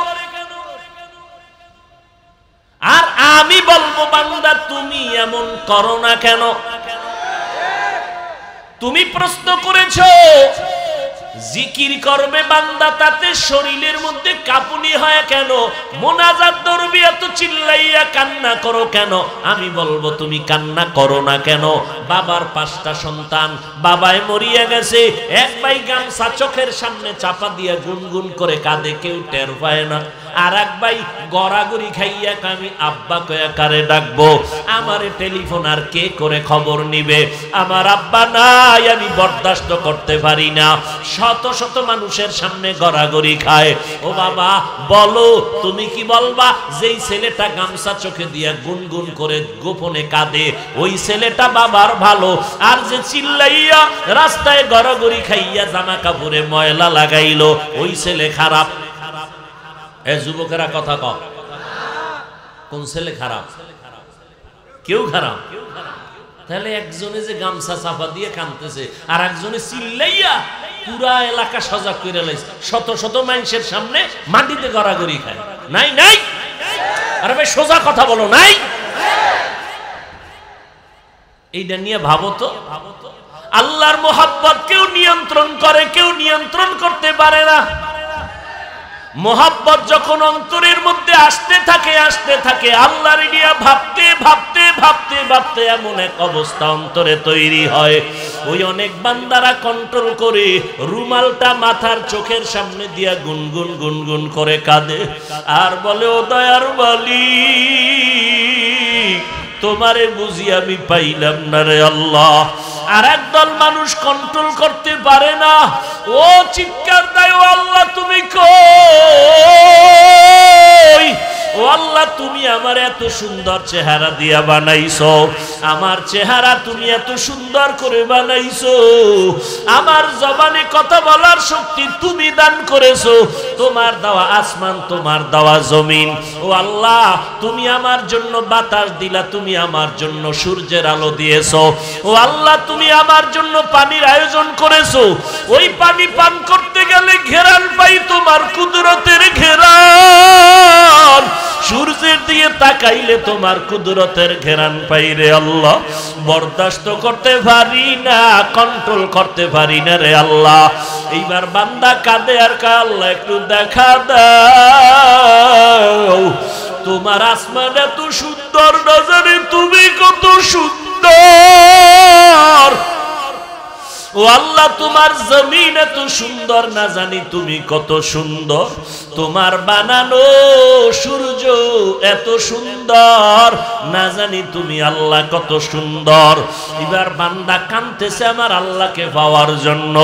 আর আমি বলবো বান্দা তুমি এমন করো না কেন। তুমি প্রশ্ন করেছো জিকির করবে বান্দা, তাতে শরীরের মধ্যে কাঁপুনি হয় কেন, মোনাজাত ধরবি এত চিল্লাইয়া কান্না করো কেন। আমি বলবো তুমি কান্না করো না কেন। বাবার 5টা সন্তান, বাবায় মরিয়া গেছে, এক ভাই গামছা চোখের সামনে চাপা দিয়া গুনগুন করে কাঁদে, কেউ টের পায় না। আর এক ভাই গড়াগড়ি খাইয়া আমি আব্বা কয়া কারে ডাকবো, আমারে টেলিফোন আর কে করে খবর নিবে, আমার আব্বা নাই, আমি বরদাস্ত করতে পারি না। শত শত মানুষের সামনে গড়াগড়ি খায়। ও বাবা বলো, তুমি কি বলবা যেই ছেলেটা গামছা চোখে দিয়া গুনগুন করে গোপনে কাঁদে ওই ছেলেটা বাবার ভালো, আর যে চিল্লাইয়া রাস্তায় গড়াগড়ি খাইয়া জামা কাপড়ে ময়লা লাগাইলো ওই ছেলে খারাপ? এ যুবকেরা কথা কও, কোন ছেলে খারাপ? কেউ খারাপ? তাহলে একজনে যে গামছা চাপা দিয়ে কাঁদতেছে আর একজনে চিল্লাইয়া পুরা এলাকা সজাগ করে লাইছে, শত শত মানুষের সামনে মাটিতে গড়াগড়ি খায়। নাই নাই, আরে ভাই সোজা কথা বলো, নাই? এইটা নিয়ে ভাবো তো। আল্লাহর মোহাব্বত কেউ নিয়ন্ত্রণ করে, কেউ নিয়ন্ত্রণ করতে পারে না। মোহাব্বত যখন অন্তরের মধ্যে আসতে থাকে আল্লাহর নিয়ে ভাবতে ভাবতে ভাবতে ভাবতে এমন এক অবস্থা অন্তরে তৈরি হয়, ওই অনেক বান্দারা কন্ট্রোল করে রুমালটা মাথার চোখের সামনে দিয়া গুনগুন গুনগুন করে কাঁদে আর বলে, ও দয়ার মালিক তোমারে বুঝি আমি পাইলাম না রে আল্লাহ। আর একদল মানুষ কন্ট্রোল করতে পারে না, ও চিৎকার দেয়, ও আল্লাহ তুমি কই, ও আল্লাহ তুমি আমার এত সুন্দর চেহারা দিয়া বানাইছো, আমার চেহারা তুমি এত সুন্দর করে বানাইছো, আমার জবানে কথা বলার শক্তি তুমি দান করেছো, তোমার দেওয়া আসমান, তোমার দেওয়া জমিন, ও আল্লাহ তুমি আমার জন্য বাতাস দিলা, তুমি আমার জন্য সূর্যের আলো দিয়েছো, ও আল্লাহ তুমি আমার জন্য পানির আয়োজন করেছো, ওই পানি পান করতে গেলে ঘেরান পাই তোমার কুদরতের ঘেরান, সূর্যের দিকে তাকাইলে তোমার কুদরতের ঘেরান পাই রে আল্লাহ। বরদাস্ত করতে পারি না, কন্ট্রোল করতে পারি না রে আল্লাহ। এইবার বান্দা কাঁদে আর কয়, আল্লাহ একটু দেখা দাও, তোমার আসমান এত সুন্দর না জানি তুমি কত সুন্দর, ও আল্লাহ তোমার জমিন এত সুন্দর না জানি তুমি কত সুন্দর, তোমার বানানো সূর্য এত সুন্দর না জানি তুমি আল্লাহ কত সুন্দর। এবার বান্দা কাঁদতেছে আমার আল্লাহকে পাওয়ার জন্য।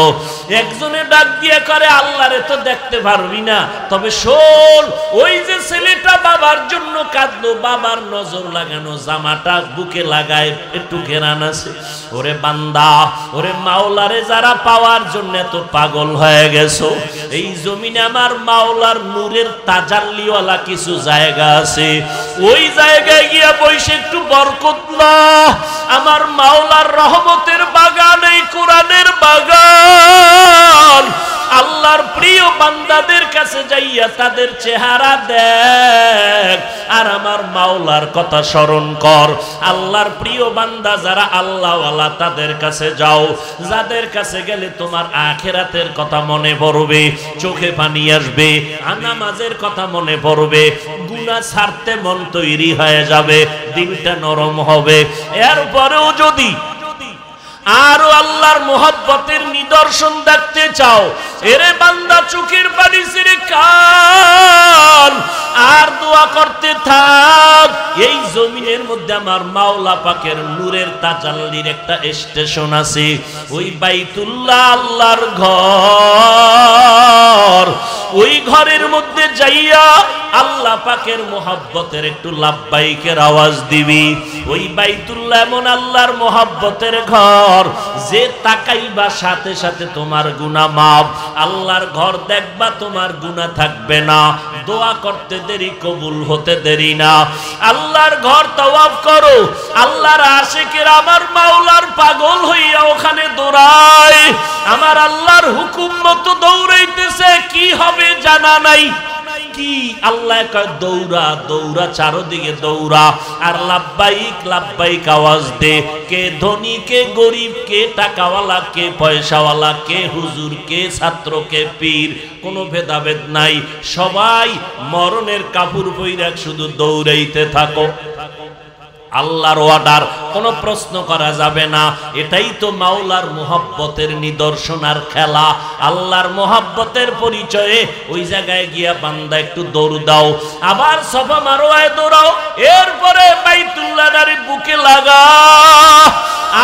একজনে ডাক দিয়ে করে, আল্লাহরে তো দেখতে পারবি না, তবে শোন ওই যে ছেলেটা বাবার জন্য কাঁদলো, বাবার নজর লাগানো জামাটা বুকে লাগায় একটু ঘেরান আছে, ওরে বান্দা, ওরে মাওলারে যারা পাওয়ার জন্য এত পাগল হয়ে গেছো, এই জমিনে আমার মাওলার নূরের তাজাল্লিওয়ালা কিছু জায়গা আছে, ওই জায়গায় গিয়া বসে একটু বরকত নাও। আমার মাওলার রহমতের বাগান, এই কোরআনের বাগান, আল্লাহর প্রিয় বান্দাদের কাছে যাইয়া তাদের চেহারা দেখ আর আমার মাওলার কথা স্মরণ কর। আল্লাহর প্রিয় বান্দা যারা আল্লাহওয়ালা তাদের কাছে যাও, যাদের কাছে গেলে তোমার আখিরাতের কথা মনে পড়বে, চোখে পানি আসবে, নামাজের কথা মনে পড়বে, গুনাহ ছাড়তে মন তৈরি হয়ে যাবে, দিলটা নরম হবে। এরপরেও যদি আরো আল্লাহর মোহাব্বতের নিদর্শন দেখতে চাও, এরে বান্দা চোখের পানি ছেড়ে কান আর দোয়া করতে থাক। এই জমিনের মধ্যে আমার মাওলা পাকের নূরের তাজাল্লির একটা স্টেশন আছে, ওই বাইতুল্লাহ আল্লাহর ঘর। ওই ঘরের মধ্যে যাইয়া আল্লাহ পাকের মোহাব্বতের একটু লাব্বাইকের আওয়াজ দিবি। ওই বাইতুল্লাহ এমন আল্লাহর মোহাব্বতের ঘর যে তাকাইবা সাথে সাথে তোমার গুনাহ মাফ। আল্লাহর ঘর দেখবা তোমার গুনাহ থাকবে না, দোয়া করতে দেরি কবুল হতে দেরি না। আল্লাহর ঘর তাওয়াফ করো, আল্লাহর আশিকের আমার মাওলার পাগল হইয়া ওখানে দৌড়ায়, আমার আল্লাহর হুকুম মতো দৌড়াইতেছে, কি হবে জানা নাই। কি আল্লাহ কয় দৌড়া দৌড়া, চারদিকে দৌড়া আর লাব্বাইক লাব্বাইক আওয়াজ দে। কে ধনী কে গরিব, কে টাকাওয়ালা কে পয়সাওয়ালা, কে হুজুর কে ছাত্র কে পীর, কোনো ভেদাভেদ নাই। সবাই মরণের কাপড় পইরা শুধু দৌড়াইতে থাকো। আল্লাহর অর্ডার, কোনো প্রশ্ন করা যাবে না। এটাই তো মাওলার মোহাব্বতের নিদর্শন আর খেলা। আল্লাহর মোহাব্বতের পরিচয়ে ওই জায়গায় গিয়া বান্দা একটু দৌড় দাও, আবার সফা মারোয়ায় দৌড়াও, এরপরে বাইতুল্লাহর বুকে লাগা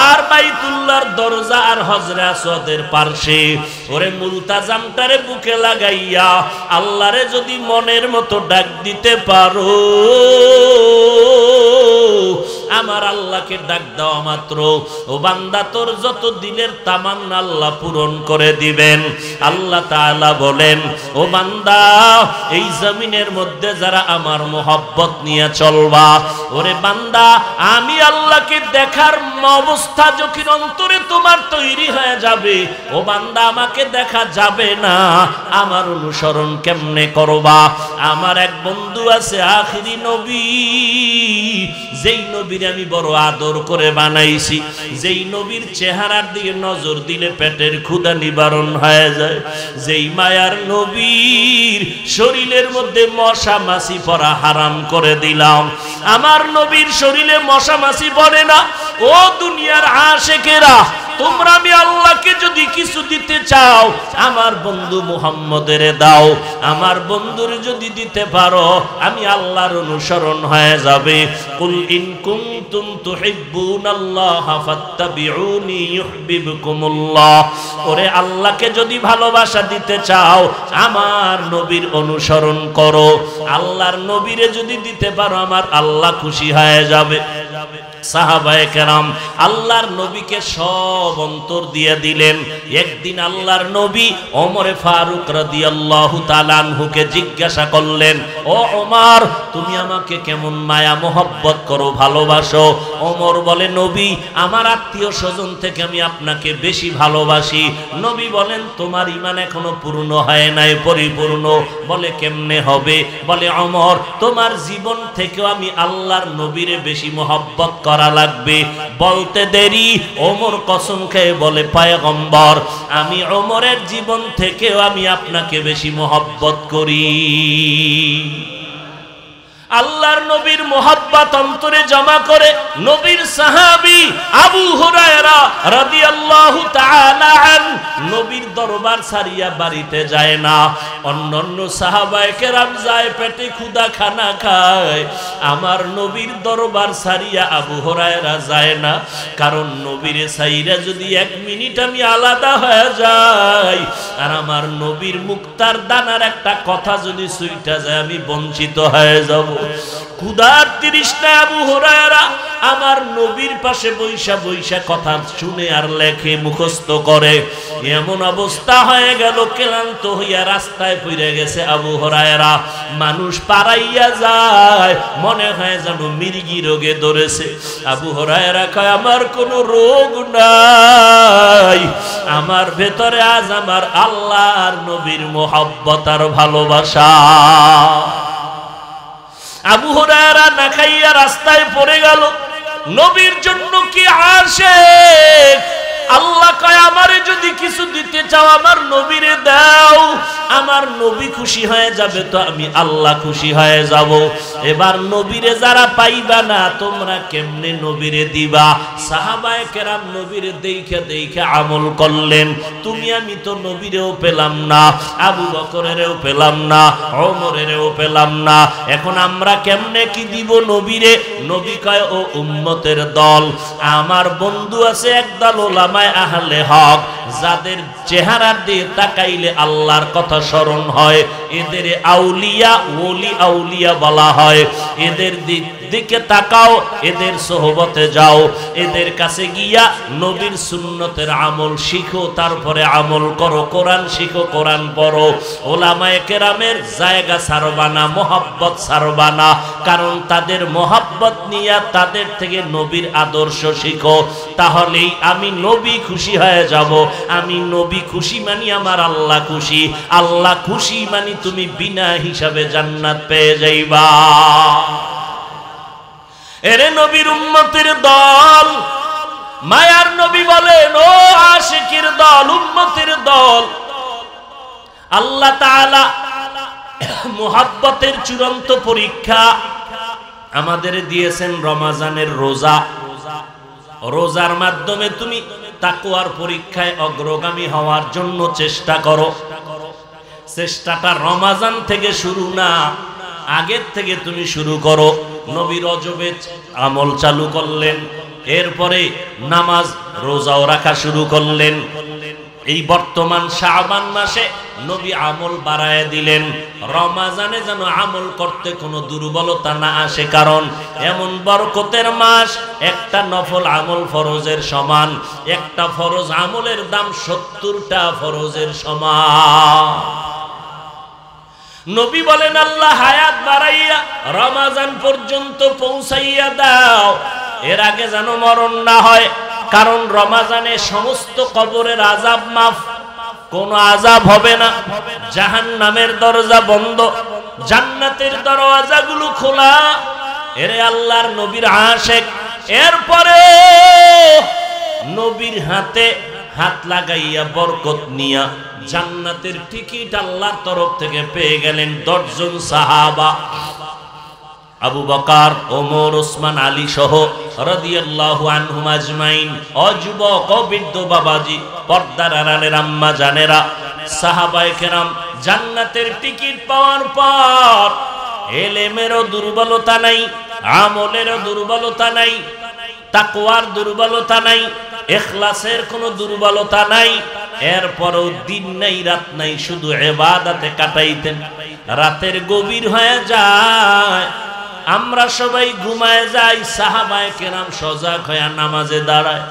আর বাইতুল্লাহর দরজা আর হজরে আসওয়াদের পার্শ্বে ওরে মুলতাজামটারে বুকে লাগাইয়া আল্লাহরে যদি মনের মতো ডাক দিতে পারো, আমার আল্লাহকে ডাক দেওয়া মাত্র ও বান্দা তোর যত দিলের তামান্না আল্লাহ পূরণ করে দিবেন। আল্লাহ তাআলা বলেন, ও বান্দা এই জমিনের মধ্যে যারা আমার মোহাব্বত নিয়ে চলবা, ওরে বান্দা আমি আল্লাহকে দেখার অবস্থা যখন অন্তরে তোমার তৈরি হয়ে যাবে, ও বান্দা আমাকে দেখা যাবে না, আমার অনুসরণ কেমনে করবা? আমার এক বন্ধু আছে আখিরি নবী, যেই নবীর আমি বড় আদর করে বানাইছি, যেই নবীর চেহারার দিকে নজর দিলে পেটের ক্ষুধা নিবারণ হয়ে যায়, যেই মায়ার নবীর শরীরের মধ্যে মশা মাছি পড়া হারাম করে দিলাম। আমার নবীর শরীরে মশা মাছি পড়ে না। ও দুনিয়ার আশিকেরা, তোমরা আমি আল্লাহকে যদি কিছু দিতে চাও আমার বন্ধু মুহাম্মদের দাও। আমার বন্ধুর যদি দিতে পারো আমি আল্লাহর অনুসরণ হয়ে যাবে। কুল ইন কুনতুম তুহিব্বুনাল্লাহ ফাত্তাবিউনি ইউহিব্বুকুমুল্লাহ। ওরে আল্লাহকে যদি ভালোবাসা দিতে চাও আমার নবীর অনুসরণ করো। আল্লাহর নবীরে যদি দিতে পারো আমার আল্লাহ খুশি হয়ে যাবে। সাহাবায়ে কেরাম আল্লাহর নবীকে সব অন্তর দিয়ে দিলেন। একদিন আল্লাহর নবী ওমরে ফারুক রাদিয়াল্লাহু তাআলা আনহুকে জিজ্ঞাসা করলেন, ও ওমর তুমি আমাকে কেমন মায়া মোহব্বত করো, ভালোবাসো? ওমর বলে, নবী আমার আত্মীয় স্বজন থেকে আমি আপনাকে বেশি ভালোবাসি। নবী বলেন, তোমার ঈমান এখনো পূর্ণ হয় নাই, পরিপূর্ণ। বলে, কেমনে হবে? বলে, ওমর তোমার জীবন থেকেও আমি আল্লাহর নবীরে বেশি মোহব্বত করা লাগবে। বলতে দেরি ওমর কসম খেয়ে বলে, পয়গম্বর আমি ওমরের জীবন থেকেও আমি আপনাকে বেশি মোহব্বত করি। আল্লাহর নবীর মোহাব্বত অন্তরে জমা করে নবীর সাহাবী আবু হুরায়রা রাদিয়াল্লাহু তাআলা আন নবীর দরবার ছাড়িয়া বাড়িতে যায় না। অন্যান্য সাহাবায়ে কেরাম যায় পেটে ক্ষুধা খানা খায়, আমার নবীর দরবার ছাড়িয়া আবু হুরায়রা যায় না। কারণ নবীরে ছাইরা যদি এক মিনিট আমি আলাদা হয়ে যাই আর আমার নবীর মুক্তার দানার একটা কথা যদি সুইটা যায় আমি বঞ্চিত হয়ে যাব। ক্ষুধার তৃষ্ণা আবু হুরায়রা আমার নবীর পাশে বৈশা বৈশা কথা শুনে আর লেখে মুখস্থ করে। এমন অবস্থা হয়ে গেল ক্লান্ত হইয়া রাস্তায় পড়ে গেছে আবু হুরায়রা। মানুষ পারাইয়া যায় মনে হয় যেন মির্গি রোগে ধরেছে। আবু হুরায়রা কয়, আমার কোনো রোগ নাই, আমার ভেতরে আজ আমার আল্লাহর নবীর মোহাব্বত আর ভালোবাসা। আবু হুরায়রা না খাইয়া রাস্তায় পড়ে গেল। নবীর জন্য কি আশিক। আল্লাহ কয়, আমারে যদি যদি কিছু দিতে চাও আমার নবীরে দাও, আমার নবী খুশি হয়ে যাবে তো আমি আল্লাহ খুশি হয়ে যাব। এবার নবীরে যারা পাইবা না তোমরা কেমনে নবীরে দিবা? সাহাবায়ে কেরাম নবীরে দেখে দেখে আমল করলেন। তুমি আমি তো নবীরেও পেলাম না, আবু বকরেরও পেলাম না, ওমরেরও পেলাম না। এখন আমরা কেমনে কি দিব নবীরে? নবী কয় ও উম্মতের দল, আমার বন্ধু আছে একদল ওলামায়ে আহলে হক, যাদের চেহারা দিয়ে তাকাইলে আল্লাহর কথা স্মরণ হয়, এদের আউলিয়া ওলি আউলিয়া বলা হয়। এদের দিকে তাকাও, এদের সোহবতে যাও, এদের কাছে গিয়া নবীর সুন্নতের আমল শিখো, তারপরে আমল করো, কোরআন শিখো, কোরআন পড়ো। ওলামায়ে কেরামের জায়গা ছাড়বা না, মোহাব্বত ছাড়বা না, কারণ তাদের মোহাব্বত নিয়ে তাদের থেকে নবীর আদর্শ শিখো। তাহলেই আমি নবী খুশি হয়ে যাব। আমি নবী খুশি মানি আমার আল্লাহ খুশি, আল্লাহ খুশি মানি তুমি বিনা হিসাবে জান্নাত পেয়ে যাইবা। এরে নবীর উম্মতের দল, মায়ার নবী বলেন ও আশিকের দল, উম্মতের দল, আল্লাহ তাআলা মুহাব্বতের চূড়ান্ত পরীক্ষা আমাদের দিয়েছেন রমজানের রোজা। রোজার মাধ্যমে তুমি তাকওয়ার পরীক্ষায় অগ্রগামী হওয়ার জন্য চেষ্টা করো। চেষ্টাটা রমজান থেকে শুরু না, আগের থেকে তুমি শুরু করো। নবী রজবে আমল চালু করলেন, এরপরে নামাজ রোজাও রাখা শুরু করলেন। এই বর্তমান শাবান মাসে নবী আমল বাড়ায় দিলেন, রমজানে যেন আমল করতে কোনো দুর্বলতা না আসে, কারণ এমন বরকতের মাস, একটা নফল আমল ফরজের সমান, একটা ফরজ আমলের দাম 70টা ফরজের সমান। নবী বলেন আল্লাহ হায়াত বাড়াইয়া রমজান পর্যন্ত পৌঁছাইয়া দাও, এর আগে যেন মরণ না হয়, কারণ রমজানে সমস্ত কবরের আযাব মাফ, কোনো আযাব হবে না, জাহান্নামের দরজা বন্ধ, জান্নাতের দরওয়াজাগুলো খোলা। এরে আল্লাহর নবীর আশিক, এরপরে নবীর হাতে হাত লাগাইয়া বরকত নিয়া জান্নাতের টিকিট আল্লাহর তরফ থেকে পেয়ে গেলেন 10 জন সাহাবা, আবু বকর, ওমর, ওসমান, আলী সহ রাদিয়াল্লাহু আনহুম আজমাইন। অযুবক বৃদ্ধ বাবাজি, পর্দার আড়ালের আম্মা জানেরা, সাহাবায়ে কেরাম জান্নাতের টিকিট পাওয়ার পর ইলমেরও দুর্বলতা নাই, আমলেরও দুর্বলতা নাই, তাকওয়ার দুর্বলতা নাই, ইখলাসের কোনো দুর্বলতা নাই। এরপরও দিন নাই রাত নাই, শুধু ইবাদতে কাটাইতেন। রাতের গভীর হয়ে যায়, আমরা সবাই ঘুমায় যাই, সাহাবায়ে কেরাম সজাগ হয়ে নামাজে দাঁড়ায়।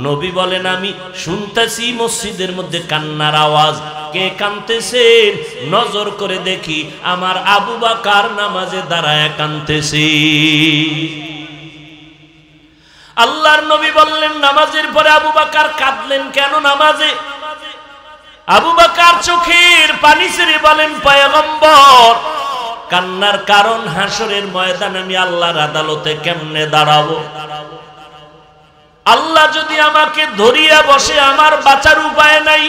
নবী বলেন আমি শুনতেছি মসজিদের মধ্যে কান্নার আওয়াজ, কে কাঁদতেছেন? নজর করে দেখি আমার আবু বকর নামাজে দাঁড়ায় কাঁদতেছে। আল্লাহর নবী বললেন নামাজের পরে আবু বকর কাঁদলেন কেন? নামাজে আবু বকর চোখের পানি ছেড়ে বলেন পয়গম্বর, কান্নার কারণ হাসরের ময়দানে আমি আল্লাহর আদালতে কেমনে দাঁড়াবো? আল্লাহ যদি আমাকে ধরিয়া বসে আমার বাঁচার উপায় নাই।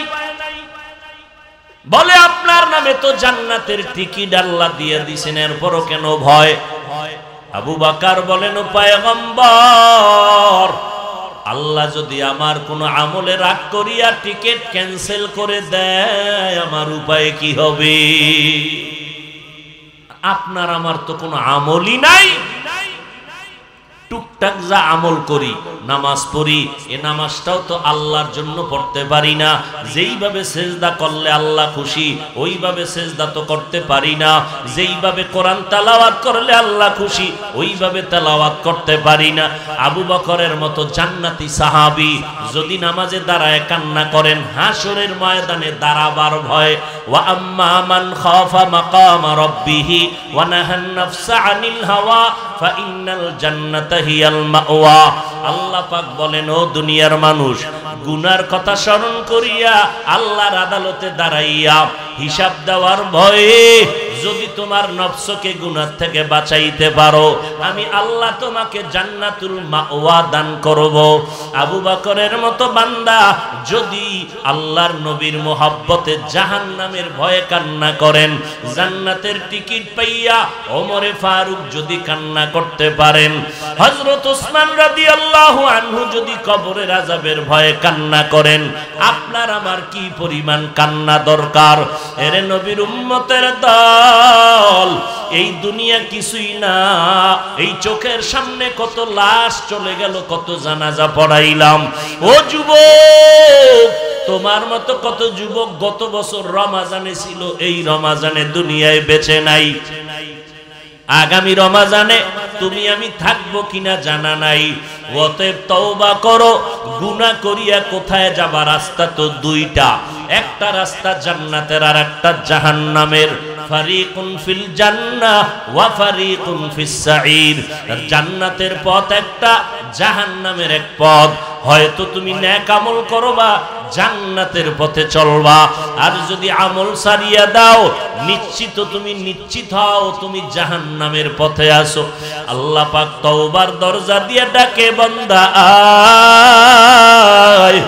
বলে আপনার নামে তো জান্নাতের টিকিট আল্লাহ দিয়ে দিয়েছেন, এরপরও কেন ভয়? আবু বকর বলেন ও পয়গম্বর, আল্লাহ যদি আমার কোনো আমলে রাগ করিয়া টিকিট ক্যান্সেল করে দেয় আমার উপায় কি হবে? আপনার আমার তো কোনো আমলই নাই, টুকটাক যা আমল করি, নামাজ পড়ি, এ নামাজটাও তো আল্লাহর জন্য পড়তে পারি না। যেইভাবে সেজদা করলে আল্লাহ খুশি ওইভাবে সেজদা তো করতে পারি না। যেইভাবে কোরআন তেলাওয়াত করলে আল্লাহ খুশি ওইভাবে তেলাওয়াত করতে পারি না। আবু বকরের মতো জান্নাতি সাহাবী যদি নামাজে দাঁড়ায় কান্না করেন, হাসরের ময়দানে দাঁড়াবার ভয়। ওয়া আম্মা মান খাফা মাকাম রাব্বিহি ওয়া নাহান নাফসা আনিল হাওয়া ফা ইন্নাল জান্নাতা হিয়াল মাওয়া। আল্লাহ পাক বলেন ও দুনিয়ার মানুষ, গুনার কথা স্মরণ করিয়া আল্লাহর আদালতে দাঁড়াইয়া হিসাব দেওয়ার ভয়ে যদি তোমার নফসকে গুনাহ থেকে বাঁচাইতে পারো আমি আল্লাহ তোমাকে জান্নাতুল মাওয়া দান করব। আবু বকরের মতো বান্দা যদি আল্লাহর নবীর মোহাব্বতে জাহান্নামের ভয়ে কান্না করেন, জান্নাতের টিকিট পাইয়া ওমরে ফারুক যদি কান্না করতে পারেন, হযরত ওসমান রাদিয়াল্লাহু আনহু যদি কবরের আযাবের ভয়ে কান্না করেন, আপনার আমার কি পরিমাণ কান্না দরকার। এরে নবীর উম্মতের দল, এই দুনিয়া কিছুই না। এই চোখের সামনে কত লাশ চলে গেল, কত জানাজা পড়াইলাম। ও যুবক, তোমার মতো কত যুবক গত বছর রমাজানে ছিল, এই রমাজানে দুনিয়ায় বেঁচে নাই। আগামী রমাজানে তুমি আমি থাকবো কিনা জানা নাই। অতএব তওবা করো। গুনাহ করিয়া কোথায় যাবা? রাস্তা তো দুইটা, একটা রাস্তা জান্নাতের আর একটা জাহান্নামের। ফারিকুন ফিল জান্নাহ ওয়া ফারিকুন ফিস সাঈর। জান্নাতের পথ একটা, জাহান্নামের এক পথ। হয়তো তুমি নেক আমল করবা, জান্নাতের পথে চলবা, আর যদি আমল সারিয়া দাও নিশ্চিত তুমি নিশ্চিত হও তুমি জাহান্নামের পথে আসো। আল্লাহ পাক তওবার দরজা দিয়ে ডাকে, বান্দা আয়।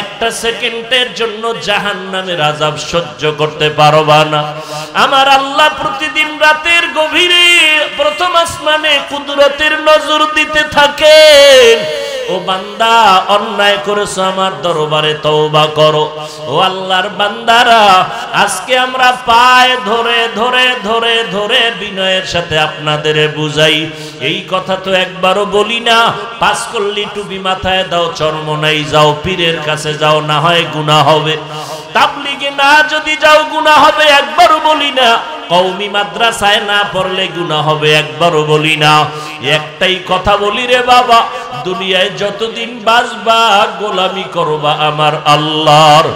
একটা সেকেন্ডের জন্য জাহান্নামের আযাব সহ্য করতে পারবা না। আমার আল্লাহ প্রতিদিন রাতের গভীরে প্রথম আসমানে কুদরতের নজর দিতে থাকেন। ও বান্দা, অন্যায় করেছো, আমার দরবারে তওবা করো। ও আল্লাহর বান্দারা, আজকে আমরা পায়ে ধরে ধরে ধরে ধরে বিনয়ের সাথে আপনাদের বুঝাই। এই কথা তো একবারও বলি না। পাঁচ কল্লি টুপি মাথায় দাও, চরমনাই যাও, পীরের কাছে যাও, না হয় গুনাহ হবে। তাবলিগে না যদি যাও গুনাহ হবে, একবারও বলি না। কওমি মাদ্রাসায় না পড়লে গুনাহ হবে, একবারও বলি না। একটাই কথা বলি রে বাবা, দুনিয়ায় যতদিন বাঁচবা গোলামি করবা আমার আল্লাহর।